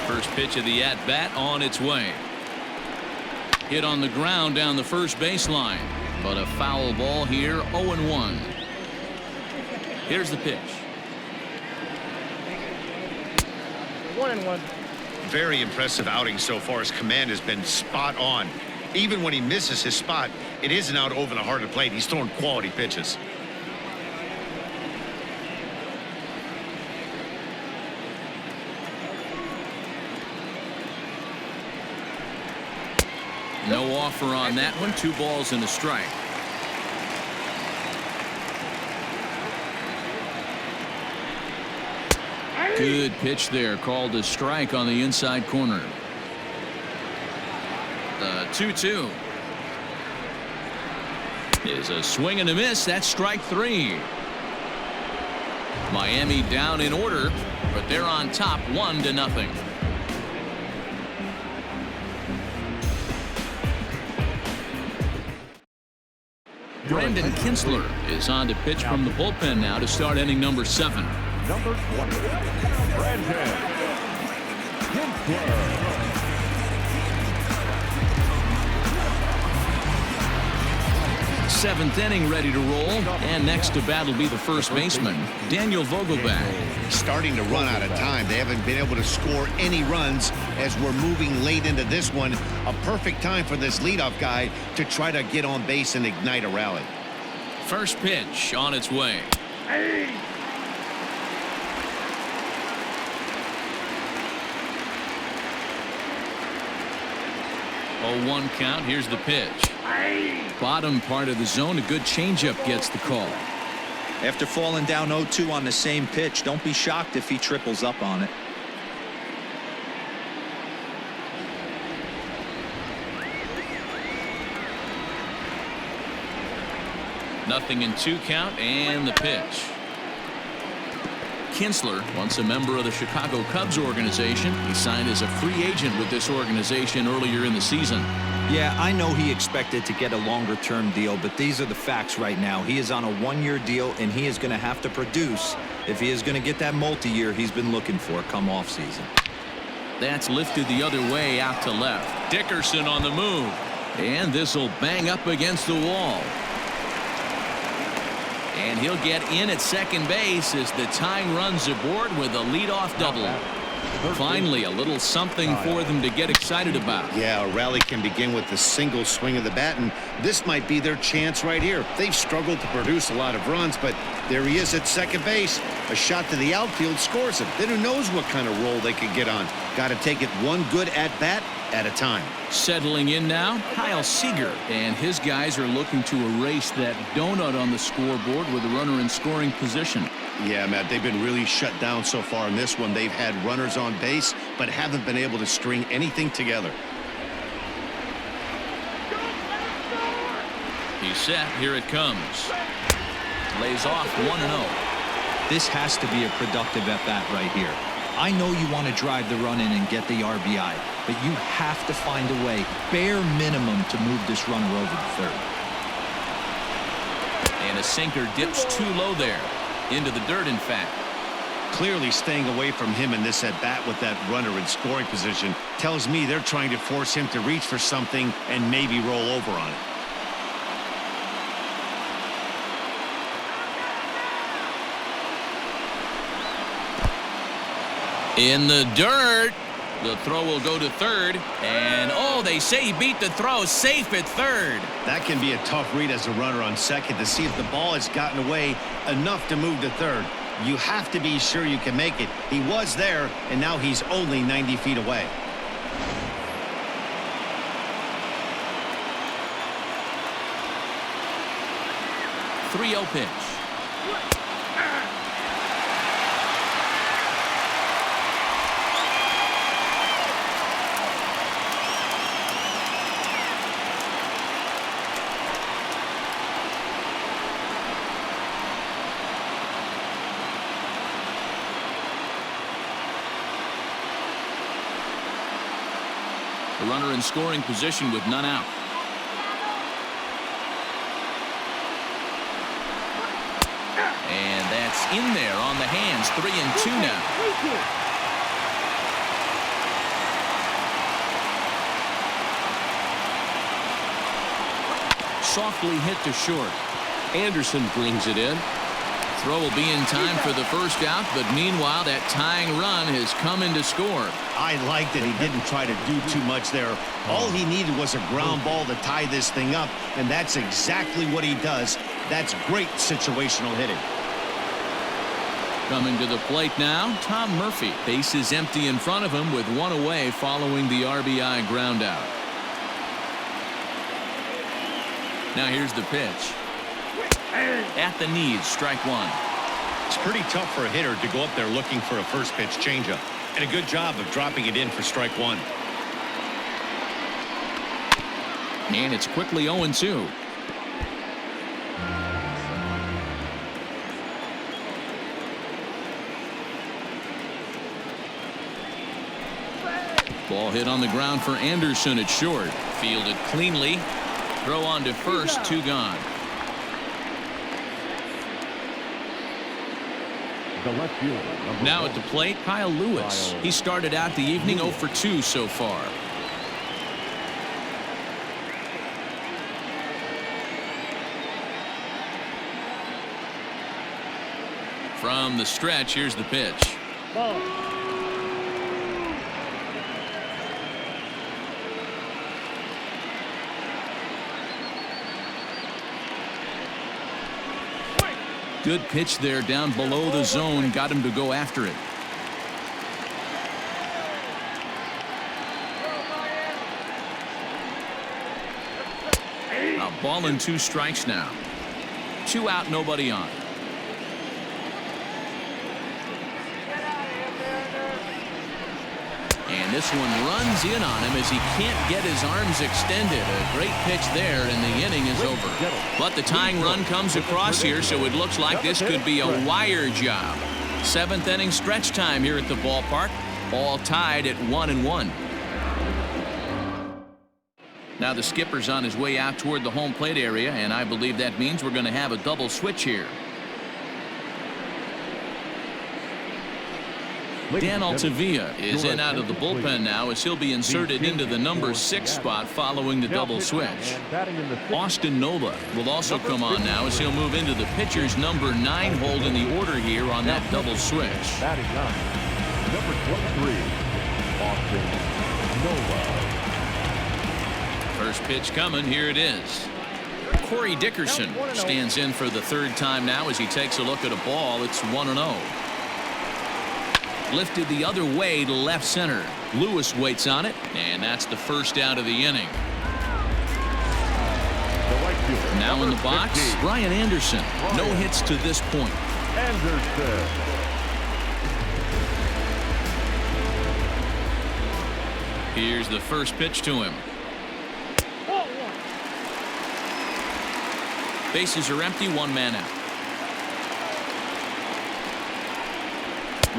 First pitch of the at-bat on its way. Hit on the ground down the first baseline, but a foul ball here. 0-1. Here's the pitch. 1-1. Very impressive outing so far. His command has been spot on. Even when he misses his spot, it isn't out over the heart of the plate. He's throwing quality pitches. No offer on that one. 2 balls and a strike. Good pitch there, called a strike on the inside corner. The 2-2 is a swing and a miss. That's strike 3. Miami down in order, but they're on top 1-0. Brandon Kinsler is on to pitch from the bullpen now to start inning number 7. Number 20, Brandon Kinsler. 7th inning ready to roll, and next to bat will be the first baseman, Daniel Vogelbach. Starting to run out of time. They haven't been able to score any runs as we're moving late into this one. A perfect time for this leadoff guy to try to get on base and ignite a rally. First pitch on its way. 0-1 count. Here's the pitch. Bottom part of the zone. A good changeup gets the call. After falling down 0-2 on the same pitch, don't be shocked if he triples up on it. Nothing in 2 count, and the pitch. Kinsler, once a member of the Chicago Cubs organization, he signed as a free agent with this organization earlier in the season. Yeah, I know he expected to get a longer-term deal, but these are the facts right now. He is on a 1-year deal, and he is going to have to produce if he is going to get that multi-year he's been looking for come off-season. That's lifted the other way out to left. Dickerson on the move, and this will bang up against the wall. And he'll get in at second base as the tying runs aboard with a leadoff double. Finally, a little something for them to get excited about. Yeah, a rally can begin with the single swing of the bat, and this might be their chance right here. They've struggled to produce a lot of runs, but there he is at second base. A shot to the outfield scores him. Then who knows what kind of roll they could get on. Got to take it one good at-bat at a time. Settling in now, Kyle Seager, and his guys are looking to erase that donut on the scoreboard with a runner in scoring position. Yeah, Matt, they've been really shut down so far in this one. They've had runners on base, but haven't been able to string anything together. He's set. Here it comes. Lays off 1-0. This has to be a productive at-bat right here. I know you want to drive the run in and get the RBI, but you have to find a way, bare minimum, to move this runner over to third. And a sinker dips too low there. Into the dirt, in fact. Clearly staying away from him in this at-bat with that runner in scoring position tells me they're trying to force him to reach for something and maybe roll over on it. In the dirt. The throw will go to third. And, oh, they say he beat the throw. Safe at third. That can be a tough read as a runner on second to see if the ball has gotten away enough to move to third. You have to be sure you can make it. He was there, and now he's only 90 feet away. .30 pitch. The runner in scoring position with none out. And that's in there on the hands. 3-2 now. Softly hit to short. Anderson brings it in. Throw will be in time for the first out, but meanwhile that tying run has come in to score. I liked it. He didn't try to do too much there. All he needed was a ground ball to tie this thing up, and that's exactly what he does. That's great situational hitting. Coming to the plate now, Tom Murphy. Base is empty in front of him with one away following the RBI ground out. Now here's the pitch. At the knees, strike one. It's pretty tough for a hitter to go up there looking for a first pitch changeup. And a good job of dropping it in for strike one. And it's quickly 0-2. Ball hit on the ground for Anderson at short. Fielded cleanly. Throw on to first, 2 gone. The left fielder, now at the plate, Kyle Lewis. He started out the evening 0 for 2 so far. From the stretch, here's the pitch. Ball. Good pitch there down below the zone. Got him to go after it. A ball and 2 strikes now. 2 out, nobody on. And this one runs in on him as he can't get his arms extended. A great pitch there, and the inning is over. But the tying run comes across here, so it looks like this could be a wire job. 7th inning stretch time here at the ballpark. All tied at 1-1. Now the skipper's on his way out toward the home plate area, and I believe that means we're going to have a double switch here. Dan Altavilla is in out of the bullpen now as he'll be inserted into the number 6 spot following the double switch. Austin Nola will also come on now as he'll move into the pitcher's number 9 hold in the order here on that double switch. Batting 9, number 23, Austin Nola. First pitch coming. Here it is. Corey Dickerson stands in for the 3rd time now as he takes a look at a ball. It's 1-0. Lifted the other way to left center. Lewis waits on it, and that's the first out of the inning. Now in the box, Brian Anderson. No hits to this point. Anderson. Here's the first pitch to him. Bases are empty, 1 man out.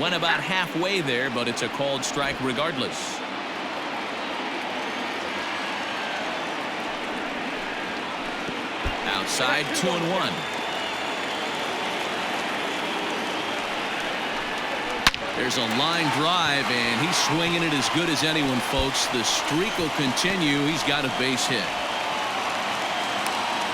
Went about halfway there, but it's a called strike regardless. Outside, 2-1. There's a line drive, and he's swinging it as good as anyone, folks. The streak will continue. He's got a base hit.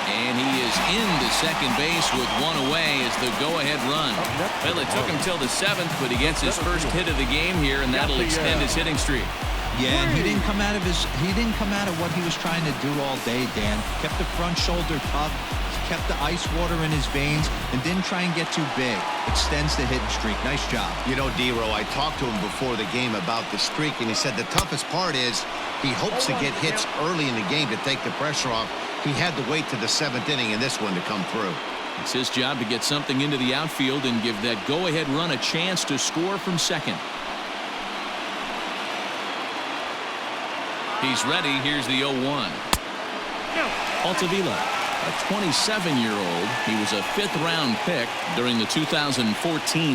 And he is into second base with one away as the go-ahead run. Well, it took him till the 7th, but he gets his first hit of the game here, and that'll extend his hitting streak. Yeah, and he didn't come out of what he was trying to do all day, Dan. Kept the front shoulder tucked, kept the ice water in his veins, and didn't try and get too big. Extends the hitting streak. Nice job. You know, D-Row, I talked to him before the game about the streak, and he said the toughest part is he hopes to get hits early in the game to take the pressure off. He had to wait to the 7th inning in this one to come through. It's his job to get something into the outfield and give that go-ahead run a chance to score from second. He's ready. Here's the 0-1. Altavilla, a 27-year-old. He was a 5th-round pick during the 2014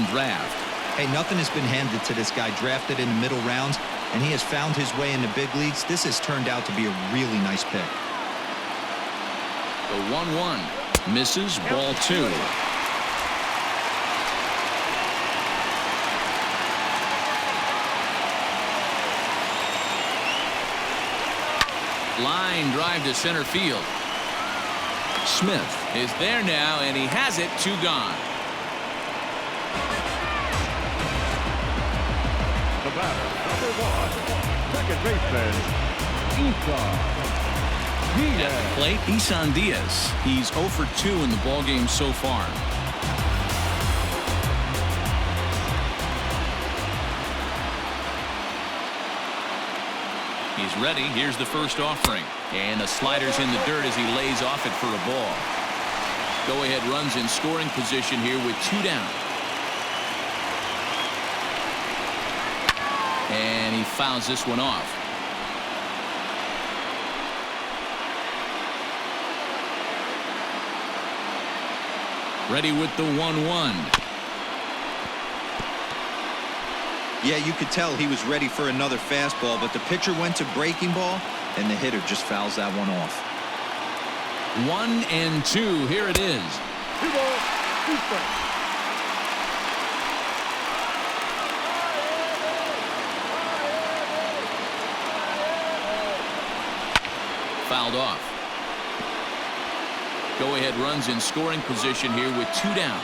draft. Hey, nothing has been handed to this guy. Drafted in the middle rounds, and he has found his way in the big leagues. This has turned out to be a really nice pick. The 1-1 misses, ball 2. Line drive to center field. Smith is there now, and he has it. 2 gone. The batter, number 1, second baseman, At the plate, Isan Diaz. He's 0 for 2 in the ballgame so far. He's ready. Here's the first offering. And the slider's in the dirt as he lays off it for a ball. Go-ahead runs in scoring position here with 2 down. And he fouls this one off. Ready with the 1-1. Yeah, you could tell he was ready for another fastball, but the pitcher went to breaking ball, and the hitter just fouls that one off. 1-2. Here it is. 2 balls, 2 strikes. Fouled off. Go-ahead runs in scoring position here with 2 down.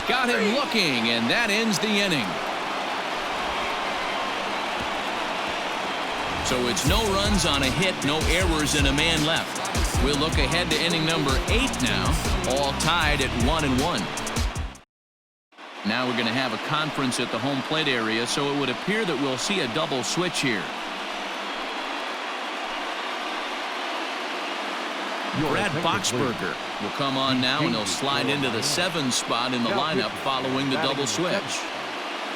Got him looking, and that ends the inning. So it's no runs on a hit, no errors, and a man left. We'll look ahead to inning number 8 now, all tied at 1-1. Now we're going to have a conference at the home plate area, so it would appear that we'll see a double switch here. Brad Boxberger will come on now, and he'll slide into the 7th spot in the lineup following the double switch.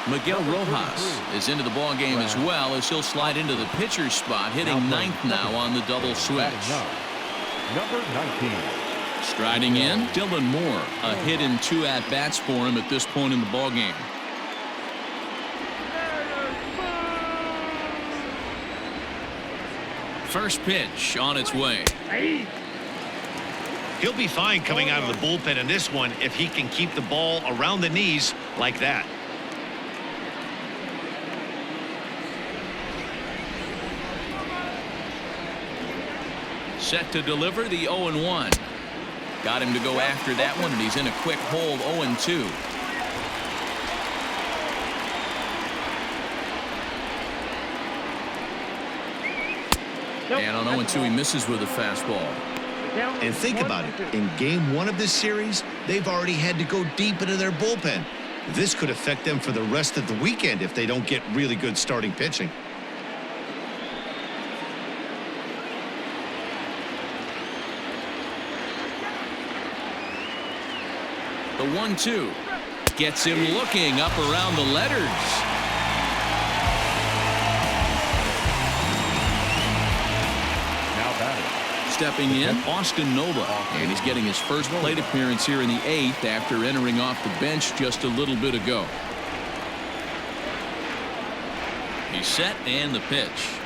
Miguel Rojas is into the ball game as well, as he'll slide into the pitcher's spot, hitting 9th now on the double switch. Number 19. Striding in, Dylan Moore. A hit in 2 at-bats for him at this point in the ball game. First pitch on its way. He'll be fine coming out of the bullpen in this one if he can keep the ball around the knees like that. Set to deliver the 0-1. Got him to go after that one, and he's in a quick hold. 0-2. And on 0-2, he misses with a fastball. And think about it. In game 1 of this series, they've already had to go deep into their bullpen. This could affect them for the rest of the weekend if they don't get really good starting pitching. The 1-2 gets him looking up around the letters. Stepping in, Austin Nola, and he's getting his first plate appearance here in the 8th after entering off the bench just a little bit ago. He's set, and the pitch.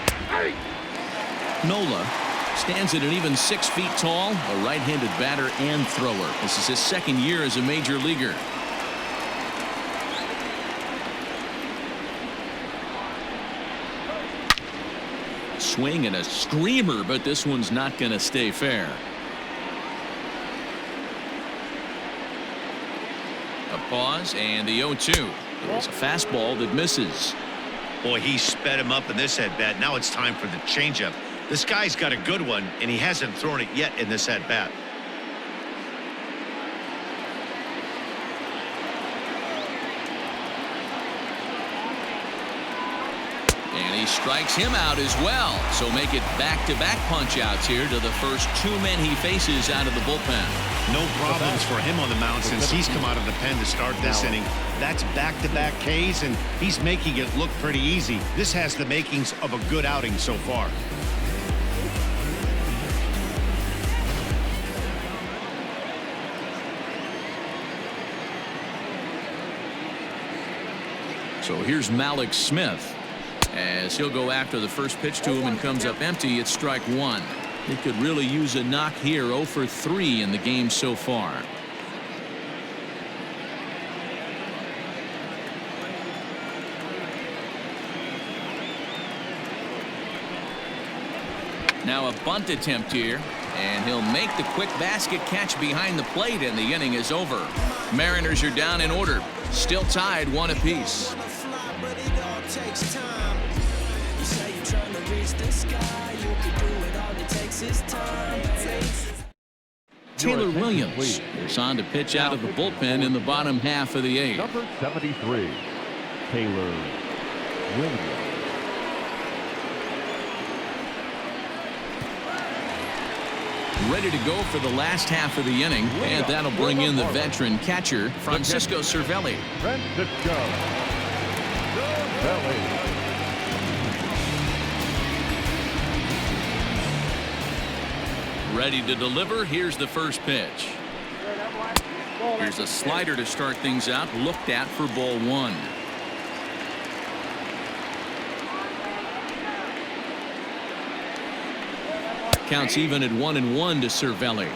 Nola stands at an even 6 feet tall, a right-handed batter and thrower. This is his 2nd year as a major leaguer. swing and a screamer, but this one's not going to stay fair. A pause and the 0-2. It's a fastball that misses. Boy, he sped him up in this at-bat. Now it's time for the changeup. This guy's got a good one, and he hasn't thrown it yet in this at-bat. And he strikes him out as well. So make it back-to-back punch-outs here to the first 2 men he faces out of the bullpen. No problems for him on the mound since he's come out of the pen to start this inning. That's back-to-back Ks, and he's making it look pretty easy. This has the makings of a good outing so far. So here's Malik Smith as he'll go after the first pitch to him and comes up empty. It's strike 1. He could really use a knock here. 0 for 3 in the game so far. Now a bunt attempt here, and he'll make the quick basket catch behind the plate, and the inning is over. Mariners are down in order, still tied 1 apiece. Taylor Williams is on to pitch out of the bullpen in the bottom half of the 8th. Number 73, Taylor Williams. Ready to go for the last half of the inning, and that'll bring in the veteran catcher, Francisco Cervelli. Francisco Cervelli. Ready to deliver. Here's the first pitch. Here's a slider to start things out, looked at for ball 1. Counts even at 1-1 to Cervelli.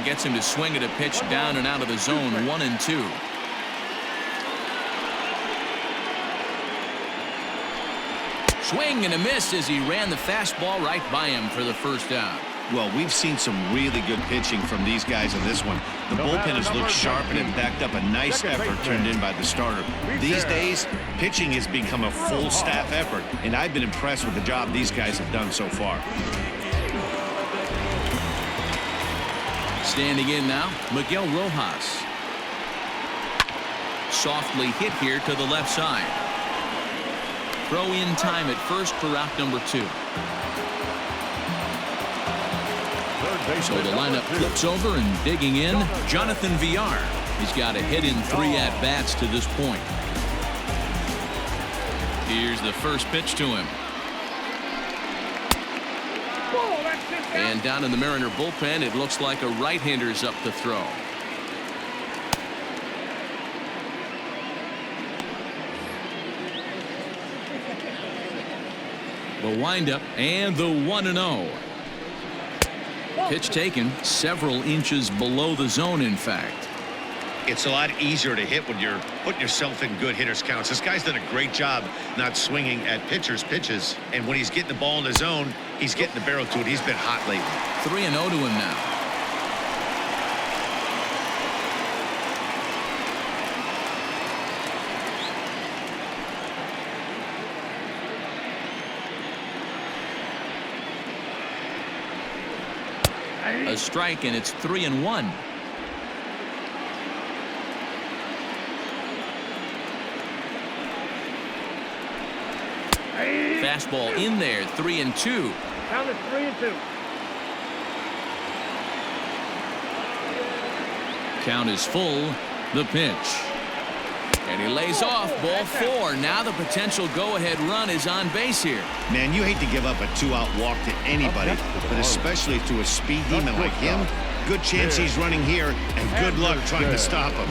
Gets him to swing at a pitch down and out of the zone. 1-2. Swing and a miss as he ran the fastball right by him for the first out. Well, we've seen some really good pitching from these guys in this one. The bullpen has looked sharp and it backed up a nice effort turned in by the starter. These days, pitching has become a full staff effort, and I've been impressed with the job these guys have done so far. Standing in now, Miguel Rojas. Softly hit here to the left side. Throw in time at first for out number 2. So the lineup flips over, and digging in, Jonathan Villar. He's got a hit in 3 at-bats to this point. Here's the first pitch to him. And down in the Mariner bullpen, it looks like a right-hander's up to throw. The windup and the 1-0. Pitch taken several inches below the zone, in fact. It's a lot easier to hit when you're putting yourself in good hitters' counts. This guy's done a great job not swinging at pitchers' pitches. And when he's getting the ball in the zone, he's getting the barrel to it. He's been hot lately. 3-0 to him now. A strike, and it's 3-1. Fastball in there, 3-2. Count is 3-2. Count is full. The pitch. And he lays off. Ball 4. Now the potential go-ahead run is on base here. Man, you hate to give up a 2-out walk to anybody, but especially to a speed demon like him. Good chance he's running here, and good luck trying to stop him.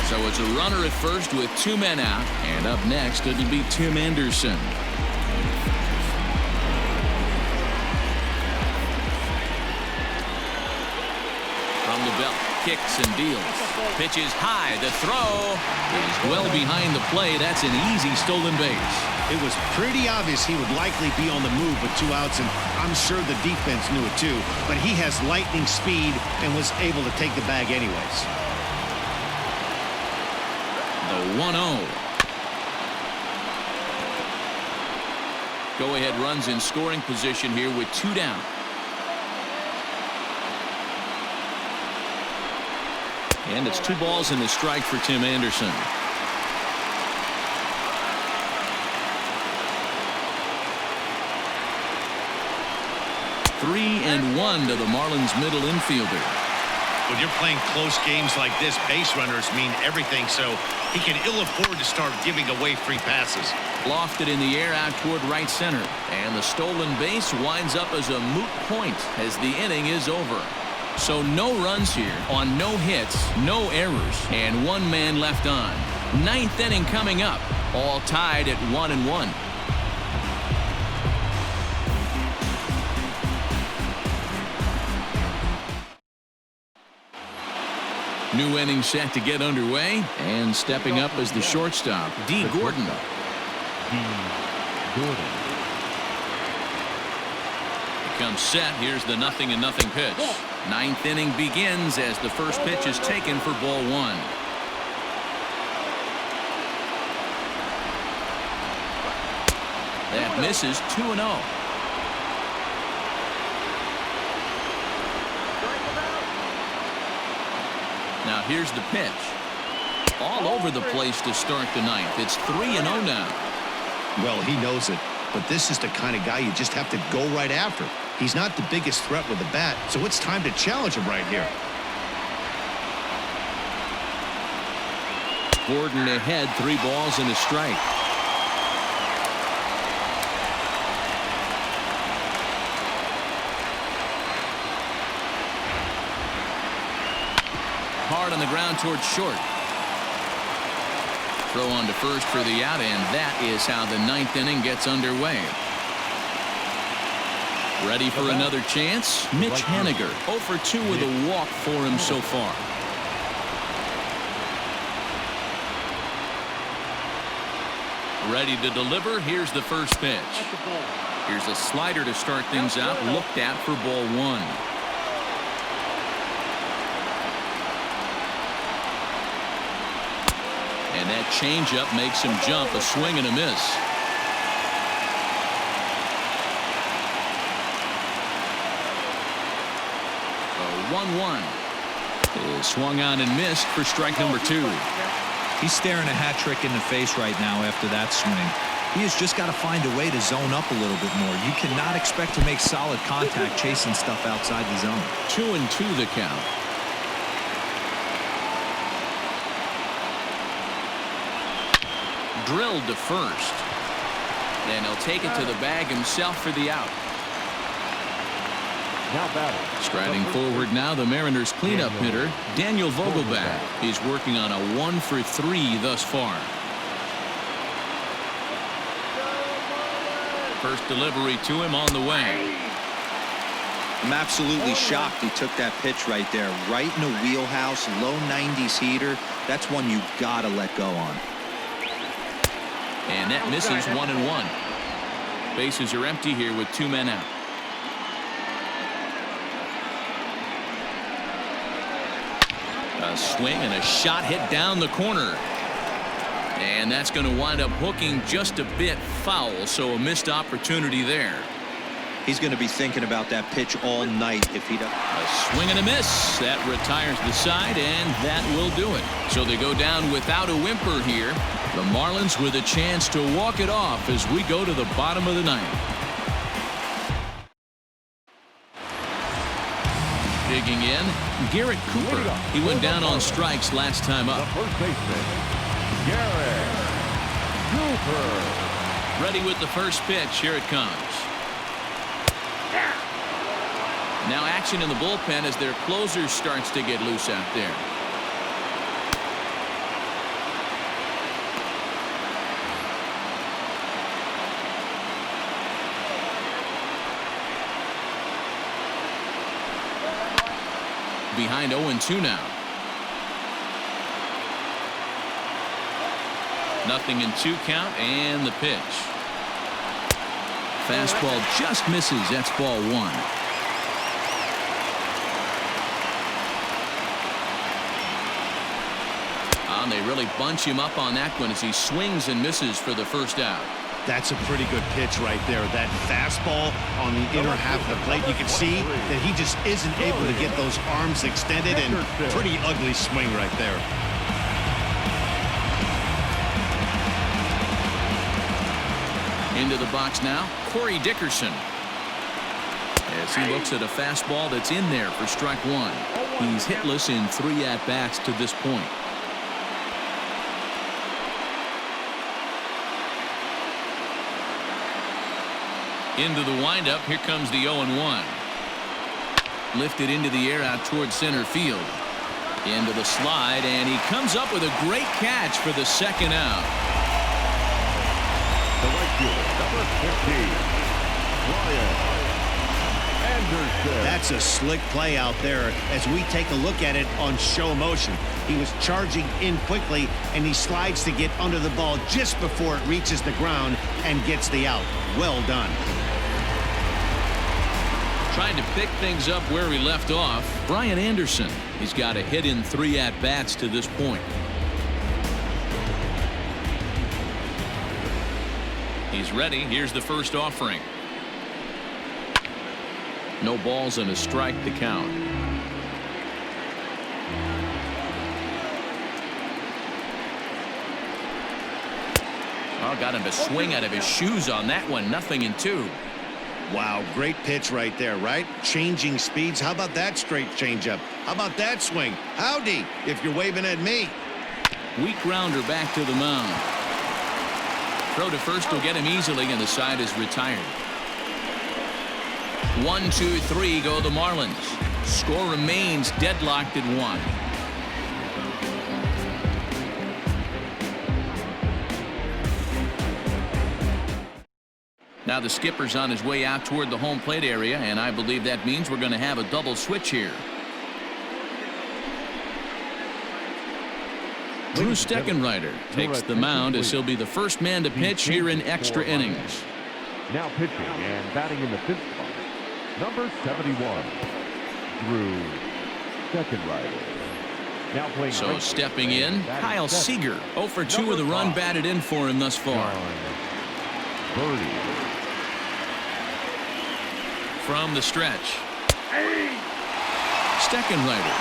So it's a runner at first with 2 men out, and up next it'll be Tim Anderson. kicks and deals. Pitch is high. The throw is well behind the play. That's an easy stolen base. It was pretty obvious he would likely be on the move with 2 outs, and I'm sure the defense knew it too. But he has lightning speed and was able to take the bag anyways. The 1-0. Go-ahead runs in scoring position here with 2 down. And it's 2 balls and a strike for Tim Anderson. Three and 1 to the Marlins middle infielder. When you're playing close games like this, base runners mean everything, so he can ill afford to start giving away free passes. Lofted in the air out toward right center. And the stolen base winds up as a moot point as the inning is over. So no runs here on no hits, no errors, and 1 man left on. 9th inning coming up, all tied at 1-1. New inning set to get underway, and stepping up as the shortstop, D. Gordon. Comes set. Here's the 0-0 pitch. 9th inning begins as the first pitch is taken for ball 1. That misses. 2-0. Now here's the pitch. All over the place to start the 9th. It's 3-0 now. Well, he knows it, but this is the kind of guy you just have to go right after. He's not the biggest threat with the bat, so it's time to challenge him right here. Gordon ahead, 3 balls and a strike. Hard on the ground towards short. Throw on to first for the out, and that is how the 9th inning gets underway. Ready for another chance? Mitch Haniger, 0 for 2 with a walk for him so far. Ready to deliver. Here's the first pitch. Here's a slider to start things out. Looked at for ball 1. And that changeup makes him jump. A swing and a miss. A 1-1 is swung on and missed for strike number 2. He's staring a hat trick in the face right now after that swing. He has just got to find a way to zone up a little bit more. You cannot expect to make solid contact chasing stuff outside the zone. 2-2 the count. Drilled to first. And he'll take it to the bag himself for the out. Striding forward now, the Mariners cleanup hitter, Daniel Vogelback. He's working on a 1 for 3 thus far. First delivery to him on the way. I'm absolutely shocked he took that pitch right there. Right in the wheelhouse, low 90s heater. That's one you gotta let go on. And that misses. 1-1. Bases are empty here with 2 men out. A swing and a shot hit down the corner. And that's going to wind up hooking just a bit foul, so a missed opportunity there. He's going to be thinking about that pitch all night if he doesn't. A swing and a miss. That retires the side, and that will do it. So they go down without a whimper here. The Marlins with a chance to walk it off as we go to the bottom of the 9th. Digging in, Garrett Cooper. He went down on strikes last time up. The first baseman, Garrett Cooper. Ready with the first pitch. Here it comes. Now action in the bullpen as their closer starts to get loose out there. Behind 0-2 now. 0-2 count and the pitch. Fastball just misses. That's ball 1. And they really bunch him up on that one as he swings and misses for the first out. That's a pretty good pitch right there. That fastball on the inner half of the plate. You can see that he just isn't able to get those arms extended, and pretty ugly swing right there. Into the box now, Corey Dickerson. As he looks at a fastball that's in there for strike 1. He's hitless in 3 at-bats to this point. Into the windup. Here comes the 0-1. Lifted into the air out towards center field. Into the slide, and he comes up with a great catch for the second out. The right fielder, number 15, Brian Anderson. That's a slick play out there as we take a look at it on show motion. He was charging in quickly, and he slides to get under the ball just before it reaches the ground and gets the out. Well done. Trying to pick things up where he left off, Brian Anderson. He's got a hit in 3 at-bats to this point. He's ready. Here's the first offering. No balls and a strike to count. Oh, got him to swing out of his shoes on that one. 0-2. Wow, great pitch right there, right? Changing speeds. How about that straight changeup? How about that swing? Howdy, if you're waving at me. Weak grounder back to the mound. Throw to first will get him easily, and the side is retired. 1-2-3 go the Marlins. Score remains deadlocked at 1. Now the skipper's on his way out toward the home plate area, and I believe that means we're going to have a double switch here. Drew Steckenrider takes the mound as he'll be the first man to pitch here in extra innings. Now pitching and batting in the 5th spot, number 71, Drew Steckenrider. Now playing. So stepping in, Kyle Seager. 0 for 2 with a run batted in for him thus far. Birdie. From the stretch, Steckenrider,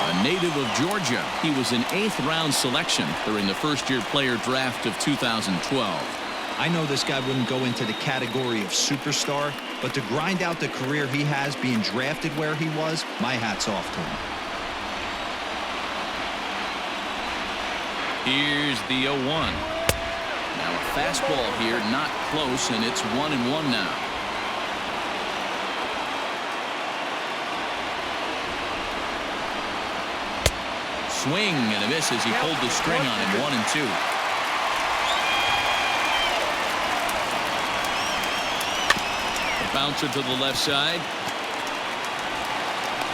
a native of Georgia. He was an 8th-round selection during the first-year player draft of 2012. I know this guy wouldn't go into the category of superstar, but to grind out the career he has being drafted where he was, my hat's off to him. Here's the 0-1. Now a fastball here, not close, and it's 1-1 now. Swing and a miss as he pulled the string on him. 1-2. A bouncer to the left side.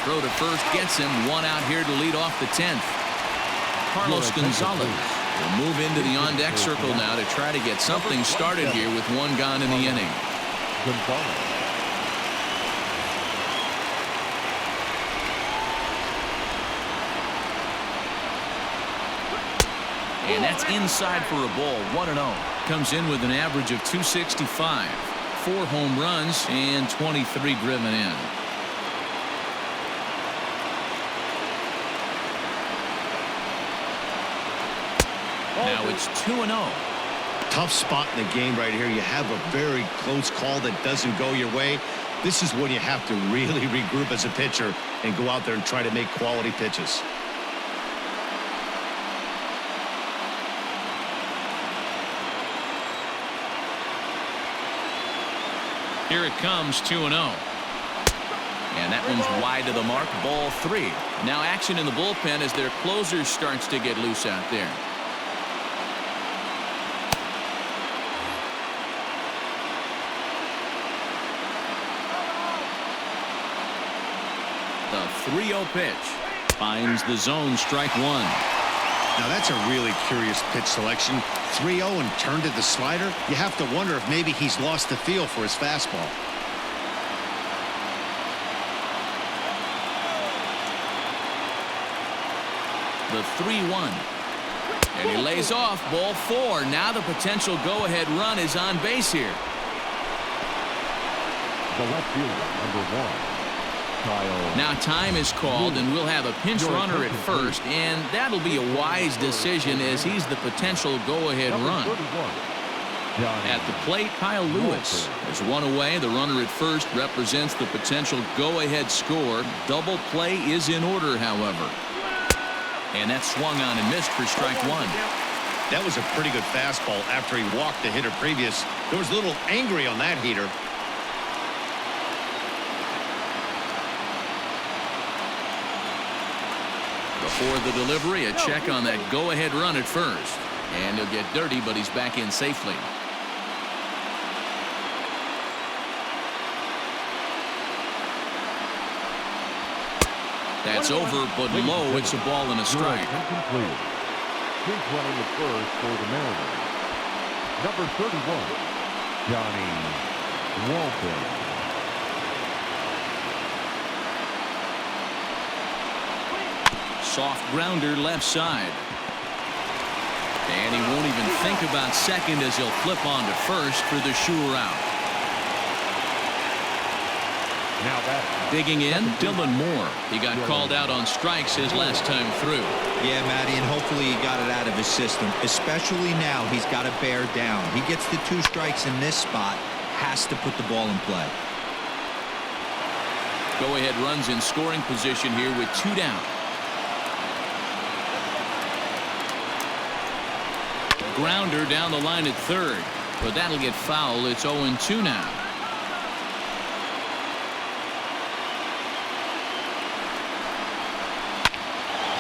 Throw to first gets him. 1 out here to lead off the 10th. Carlos Gonzalez will move into the on-deck circle now to try to get something started here with 1 gone in the inning. And that's inside for a ball. 1-0. Comes in with an average of 265. 4 home runs and 23 driven in. Now it's 2-0. Tough spot in the game right here. You have a very close call that doesn't go your way. This is when you have to really regroup as a pitcher and go out there and try to make quality pitches. Here it comes, 2-0. And that one's wide to the mark, ball 3. Now action in the bullpen as their closer starts to get loose out there. The 3-0 pitch finds the zone, strike 1. Now that's a really curious pitch selection. 3-0 and turned to the slider. You have to wonder if maybe he's lost the feel for his fastball. The 3-1. And he lays off ball 4. Now the potential go-ahead run is on base here. The left fielder, number 1, Kyle. Now time is called, and we'll have a pinch runner at first, and that'll be a wise decision as he's the potential go-ahead run. At the plate, Kyle Lewis. There's one away. The runner at first represents the potential go-ahead score. Double play is in order, however. And that swung on and missed for strike 1. That was a pretty good fastball after he walked the hitter previous. There was a little angry on that heater. Before the delivery, a check on that go-ahead run at first. And he'll get dirty, but he's back in safely. That's over, but low. It's a ball and a strike. Completed. Pinch running the first for the Mariners. Number 31, Johnny Walton. Soft grounder left side. And he won't even think about second as he'll flip on to first for the sure out. Now that digging in, Dylan Moore. He got called out on strikes his last time through. Yeah, Matty, and hopefully he got it out of his system. Especially now, he's got to bear down. He gets the 2 strikes in this spot, has to put the ball in play. Go-ahead runs in scoring position here with 2 down. Grounder down the line at third, but that'll get foul. It's 0-2 now.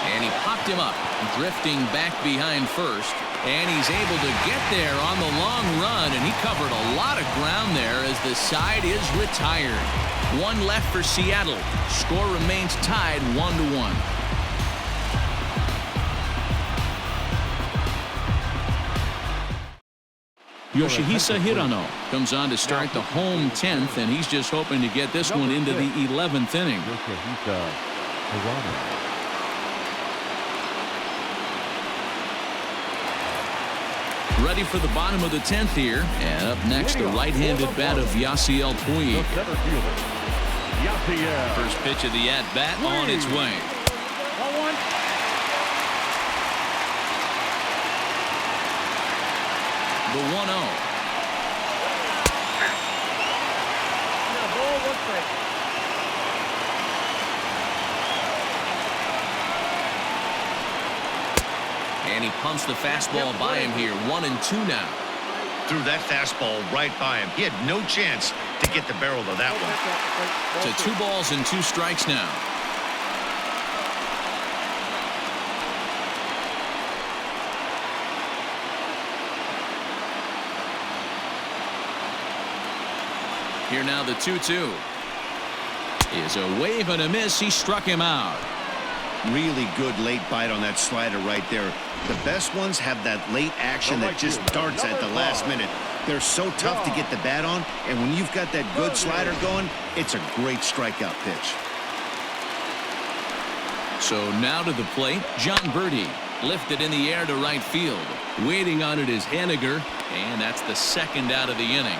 And he popped him up, drifting back behind first, and he's able to get there on the long run, and he covered a lot of ground there as the side is retired. 1 left for Seattle. Score remains tied 1-1. Yoshihisa Hirano comes on to start the home 10th, and he's just hoping to get this one into the 11th inning. Yoshihisa Hirano. Ready for the bottom of the 10th here. And up next, the right-handed bat of Yasiel Puig. First pitch of the at-bat on its way. The 1-0. And he pumps the fastball by him here. 1-2 now. Threw that fastball right by him. He had no chance to get the barrel of that one. To 2 balls and 2 strikes now. Here now the 2-2. Is a wave and a miss. He struck him out. Really good late bite on that slider right there. The best ones have that late action that just darts at the last minute. They're so tough to get the bat on, and when you've got that good slider going, it's a great strikeout pitch. So now to the plate, John Birdie. Lifted in the air to right field. Waiting on it is Henniger, and that's the second out of the inning.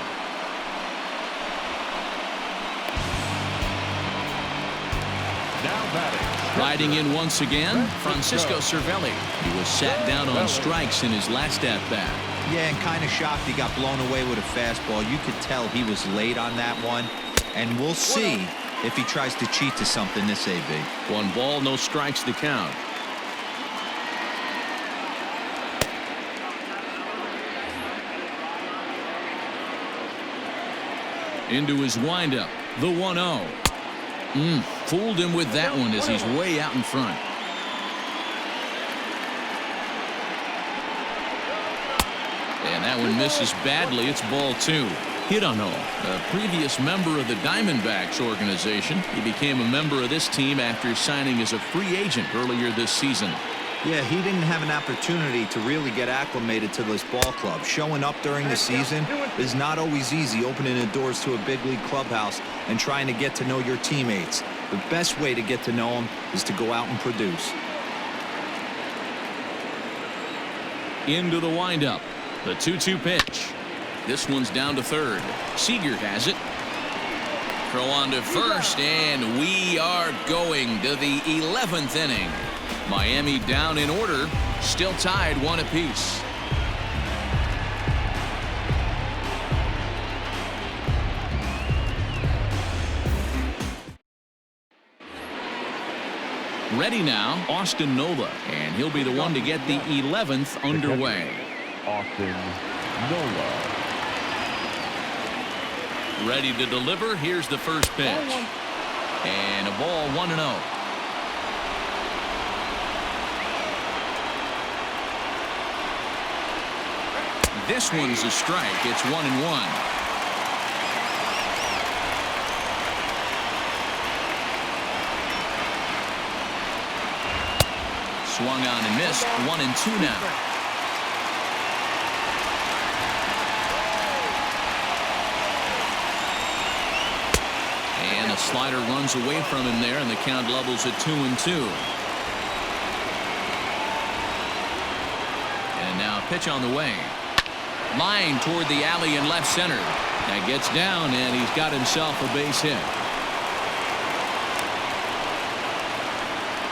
Riding in once again, Francisco Cervelli. He was sat down on strikes in his last at-bat. Yeah, and kind of shocked he got blown away with a fastball. You could tell he was late on that one. And we'll see if he tries to cheat to something this AB. 1 ball, no strikes to count. Into his windup, the 1-0. Fooled him with that one as he's way out in front. And that one misses badly. It's ball 2. Hirano, a previous member of the Diamondbacks organization. He became a member of this team after signing as a free agent earlier this season. Yeah, he didn't have an opportunity to really get acclimated to this ball club. Showing up during the season is not always easy, opening the doors to a big league clubhouse and trying to get to know your teammates. The best way to get to know them is to go out and produce. Into the windup. The 2-2 pitch. This one's down to third. Seager has it. Throw on to first, and we are going to the 11th inning. Miami down in order, still tied 1 apiece. Ready now, Austin Nola, and he'll be the one to get the 11th underway. Austin Nola. Ready to deliver. Here's the first pitch. And a ball 1-0. This one's a strike. It's 1-1. Swung on and missed. 1-2 now. And a slider runs away from him there, and the count levels at 2-2. And now a pitch on the way. Line toward the alley in left center. That gets down, and he's got himself a base hit.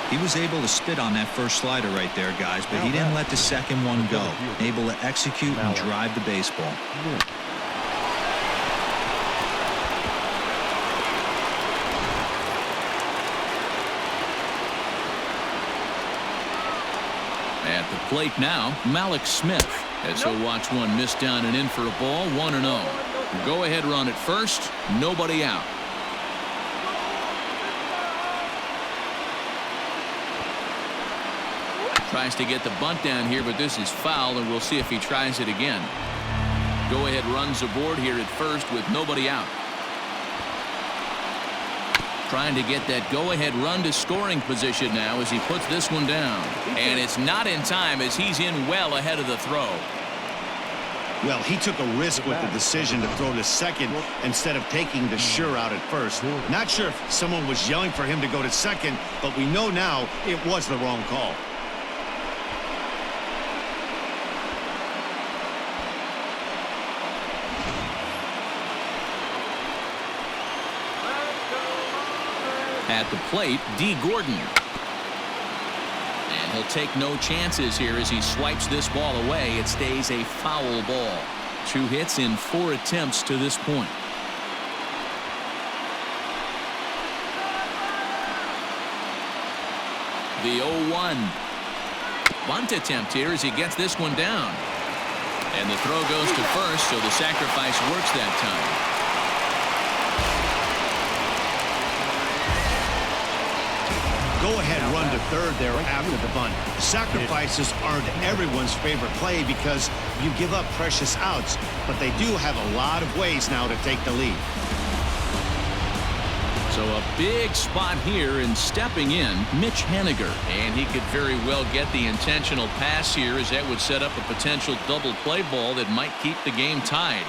He was able to spit on that first slider right there, guys, but he didn't let the second one go. Able to execute and drive the baseball. At the plate now, Malik Smith. As he'll watch one miss down and in for a ball. 1-0. Go ahead run at first. Nobody out. Tries to get the bunt down here, but this is foul, and we'll see if he tries it again. Go ahead runs aboard here at first with nobody out. Trying to get that go-ahead run to scoring position now as he puts this one down. And it's not in time as he's in well ahead of the throw. Well, he took a risk with the decision to throw to second instead of taking the sure out at first. Not sure if someone was yelling for him to go to second, but we know now it was the wrong call. At the plate, D. Gordon. And he'll take no chances here as he swipes this ball away. It stays a foul ball. 2 hits in 4 attempts to this point. The 0-1. Bunt attempt here as he gets this one down. And the throw goes to first, so the sacrifice works that time. Go-ahead run to third there after the bunt. Sacrifices aren't everyone's favorite play because you give up precious outs, but they do have a lot of ways now to take the lead. So a big spot here, and stepping in, Mitch Haniger. And he could very well get the intentional pass here, as that would set up a potential double play ball that might keep the game tied.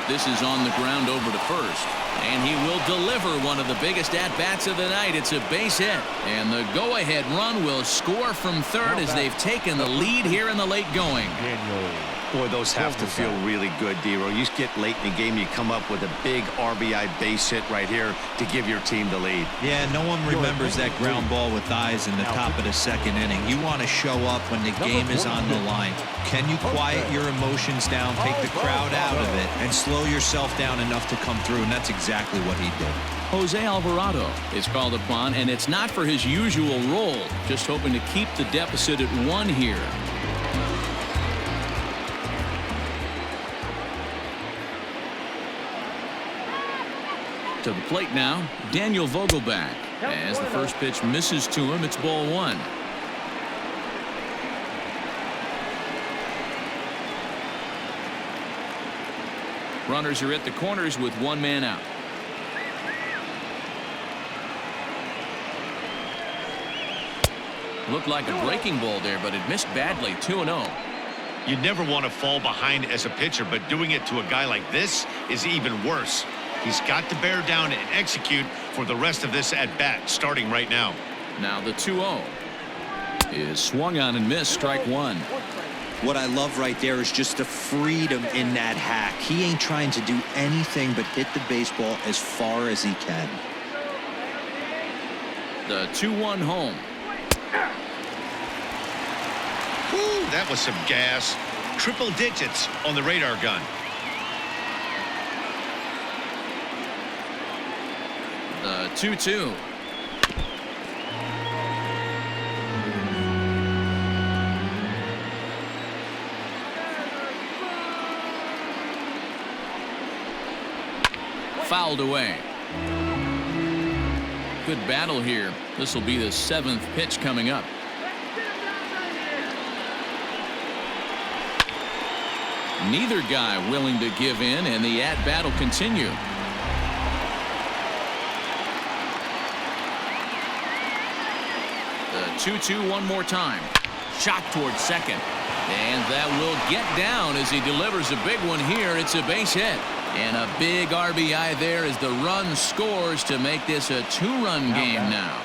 This is on the ground over to first. And he will deliver one of the biggest at-bats of the night. It's a base hit. And the go-ahead run will score from third as they've taken the lead here in the late going. Boy, those have to feel really good, Dero. You get late in the game, you come up with a big RBI base hit right here to give your team the lead. Yeah, no one remembers that ground ball with eyes in the top of the second inning. You want to show up when the game is on the line. Can you quiet your emotions down, take the crowd out of it, and slow yourself down enough to come through? And that's exactly what he did. Jose Alvarado is called upon, and it's not for his usual role. Just hoping to keep the deficit at 1 here. To the plate now, Daniel Vogelback. As the first pitch misses to him, it's ball 1. Runners are at the corners with 1 man out. Looked like a breaking ball there, but it missed badly. 2-0. You never want to fall behind as a pitcher, but doing it to a guy like this is even worse. He's got to bear down and execute for the rest of this at-bat, starting right now. Now the 2-0 is swung on and missed. Strike one. What I love right there is just the freedom in that hack. He ain't trying to do anything but hit the baseball as far as he can. The 2-1 home. Woo, that was some gas. Triple digits on the radar gun. The 2-2. Fouled away. Good battle here. This will be the 7th pitch coming up. Neither guy willing to give in, and the at-bat will continue. The 2-2 one more time. Shot towards second. And that will get down as he delivers a big one here. It's a base hit. And a big RBI there as the run scores to make this a 2-run game now.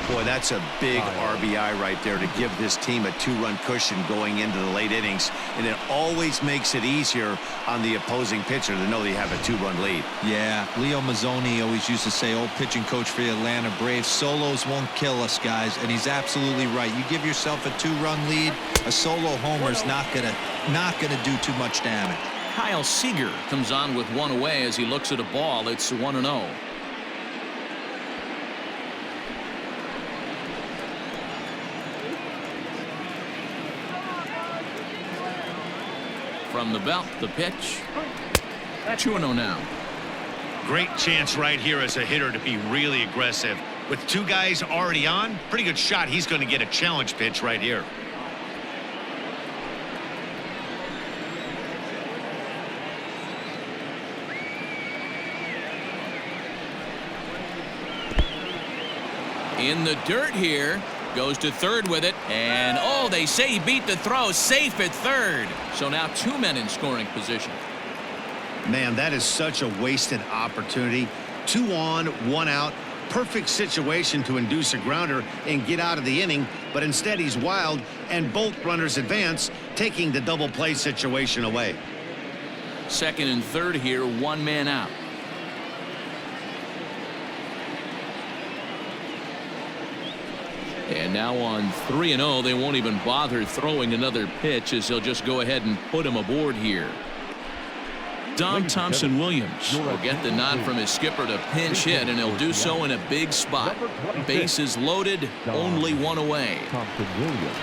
Boy, that's a big RBI right there to give this team a 2-run cushion going into the late innings. And it always makes it easier on the opposing pitcher to know they have a 2-run lead. Yeah, Leo Mazzoni always used to say, old pitching coach for the Atlanta Braves, solos won't kill us, guys. And he's absolutely right. You give yourself a 2-run lead, a solo homer is not gonna do too much damage. Kyle Seager comes on with one away as he looks at a ball. It's 1-0. From the belt, the pitch. 2-0 now. Great chance right here as a hitter to be really aggressive. With two guys already on, pretty good shot. He's going to get a challenge pitch right here. In the dirt here. Goes to third with it. And, oh, they say he beat the throw. Safe at third. So now 2 men in scoring position. Man, that is such a wasted opportunity. 2 on, 1 out. Perfect situation to induce a grounder and get out of the inning. But instead, he's wild, and both runners advance, taking the double play situation away. Second and third here. 1 man out. And now on 3-0, they won't even bother throwing another pitch as they'll just go ahead and put him aboard here. Don Thompson-Williams will get the nod from his skipper to pinch hit, and he'll do so in a big spot. Bases loaded, only 1 away. Thompson-Williams.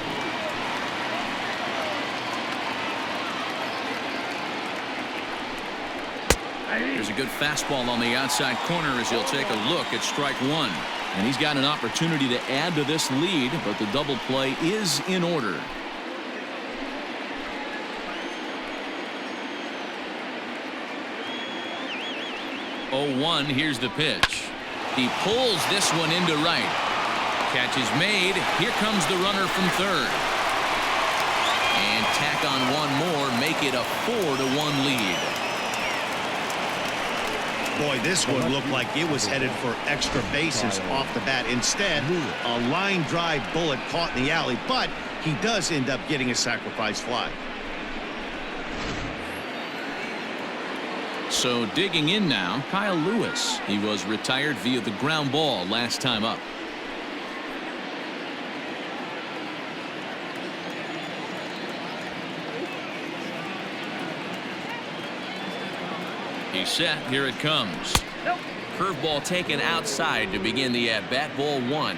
There's a good fastball on the outside corner as he'll take a look at strike one. And he's got an opportunity to add to this lead, but the double play is in order. Oh, 1, here's the pitch. He pulls this one into right. Catch is made. Here comes the runner from third. And tack on one more, make it a 4-1 lead. Boy, this one looked like it was headed for extra bases off the bat. Instead, a line drive bullet caught in the alley, but he does end up getting a sacrifice fly. So digging in now, Kyle Lewis. He was retired via the ground ball last time up. He's set. Here it comes. Curveball taken outside to begin the at-bat. Ball 1.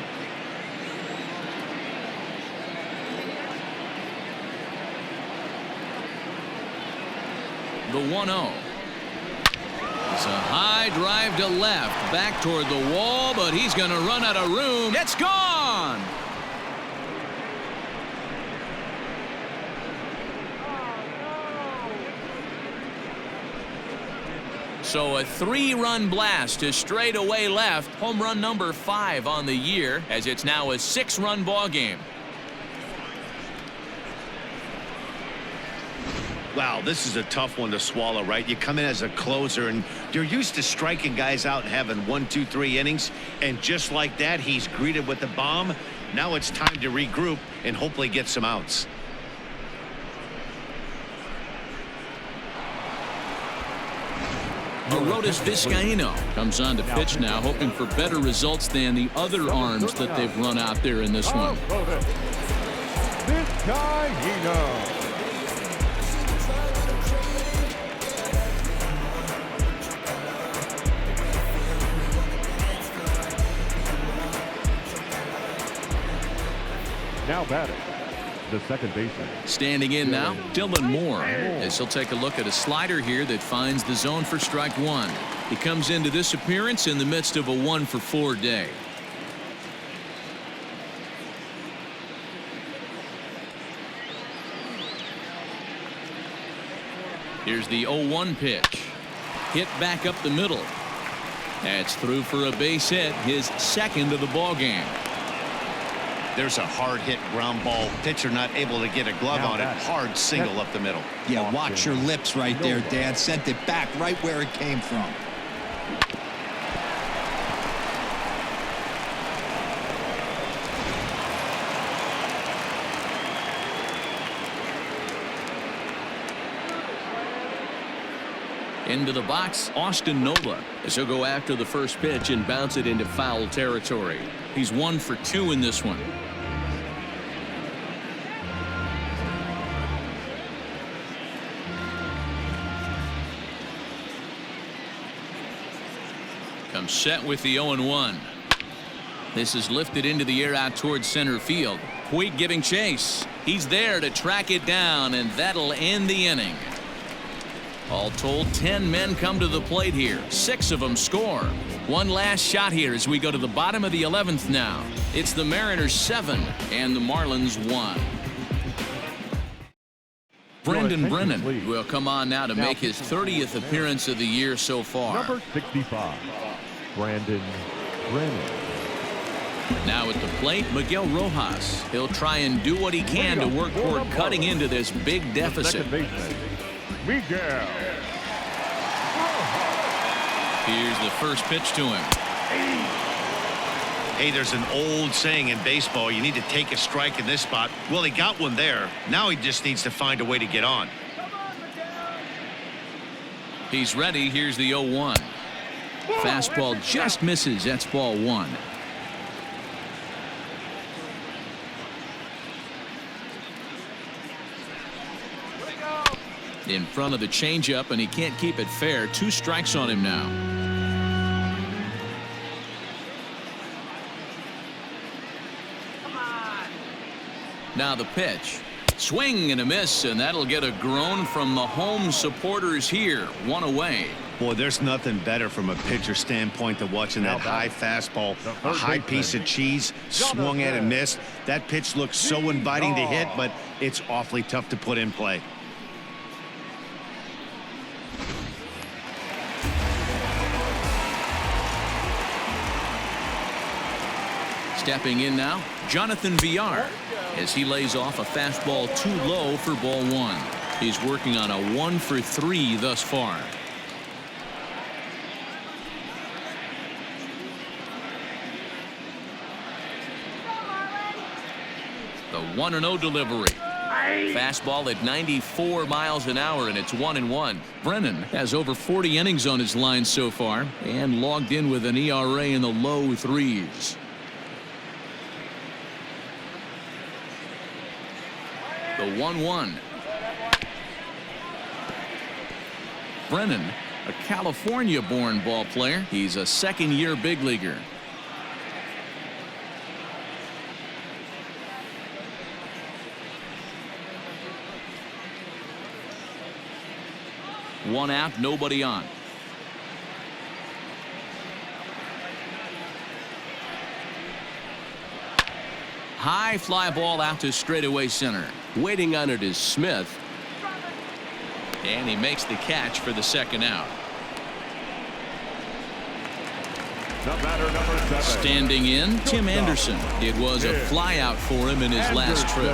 The 1-0. It's a high drive to left. Back toward the wall, but he's going to run out of room. It's gone! So a 3-run blast to straightaway left. Home run number 5 on the year, as it's now a 6-run ball game. Wow, this is a tough one to swallow, right? You come in as a closer, and you're used to striking guys out and having 1, 2, 3 innings. And just like that, he's greeted with the bomb. Now it's time to regroup and hopefully get some outs. Aroldis Vizcaíno comes on to pitch now, hoping for better results than the other arms that they've run out there in this one. Vizcaíno. Now batting, the second baseman. Standing in now, Dylan Moore, as he'll take a look at a slider here that finds the zone for strike 1. He comes into this appearance in the midst of a 1-for-4 day. Here's the 0-1 pitch. Hit back up the middle. That's through for a base hit, his second of the ball game. There's a hard hit ground ball. Pitcher not able to get a glove on it. Hard single up the middle. Yeah, watch your lips right there, Dan. Sent it back right where it came from. Into the box, Austin Nola, as he'll go after the first pitch and bounce it into foul territory. He's 1 for 2 in this one. Comes set with the 0-1. This is lifted into the air out towards center field. Puig giving chase. He's there to track it down, and that'll end the inning. All told, 10 men come to the plate here. 6 of them score. One last shot here as we go to the bottom of the 11th now. It's the Mariners 7 and the Marlins 1. Brendan Brennan will come on now to make his 30th appearance of the year so far. Number 65, Brandon Brennan. Now at the plate, Miguel Rojas. He'll try and do what he can to work toward cutting into this big deficit. Miguel. Here's the first pitch to him. Hey, there's an old saying in baseball, you need to take a strike in this spot. Well, he got one there. Now he just needs to find a way to get on. He's ready. Here's the 0-1. Fastball just misses. That's ball 1. In front of the changeup, and he can't keep it fair. 2 strikes on him now. Now the pitch. Swing and a miss, and that'll get a groan from the home supporters here. 1 away. Boy, there's nothing better from a pitcher standpoint than watching that high fastball, a high piece of cheese, swung at and missed. That pitch looks so inviting to hit, but it's awfully tough to put in play. Stepping in now, Jonathan Villar, as he lays off a fastball too low for ball 1. He's working on a 1 for 3 thus far. The 1-0 delivery. Fastball at 94 miles an hour, and it's 1-1. Brennan has over 40 innings on his line so far and logged in with an ERA in the low 3s. The 1-1. Brennan, a California-born ball player. He's a second-year big leaguer. One out, nobody on. High fly ball out to straightaway center. Waiting on it is Smith. And he makes the catch for the second out. The batter, number 7. Standing in, Tim Anderson. It was a flyout for him in his last trip.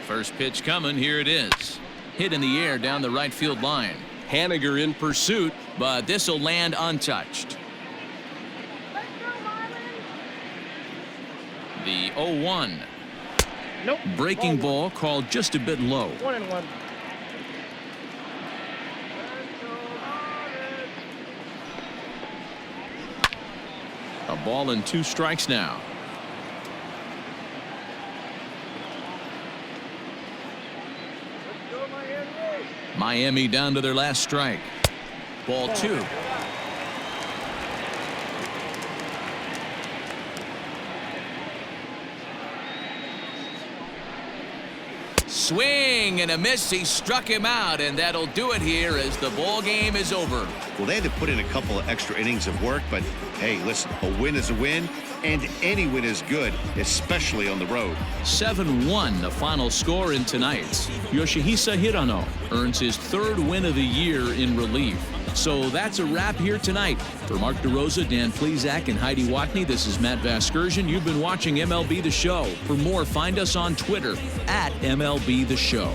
First pitch coming. Here it is. Hit in the air down the right field line. Haniger in pursuit, but this will land untouched. The 0-1. Nope. Breaking ball called just a bit low. 1-1. A ball and 2 strikes now. Miami down to their last strike. Ball 2. Swing and a miss. He struck him out, and that'll do it here as the ball game is over. Well, they had to put in a couple of extra innings of work, but hey, listen, a win is a win, and any win is good, especially on the road. 7-1 the final score in tonight's. Yoshihisa Hirano earns his 3rd win of the year in relief. So that's a wrap here tonight. For Mark DeRosa, Dan Plesac, and Heidi Watney, this is Matt Vasgersian. You've been watching MLB The Show. For more, find us on Twitter at MLB The Show.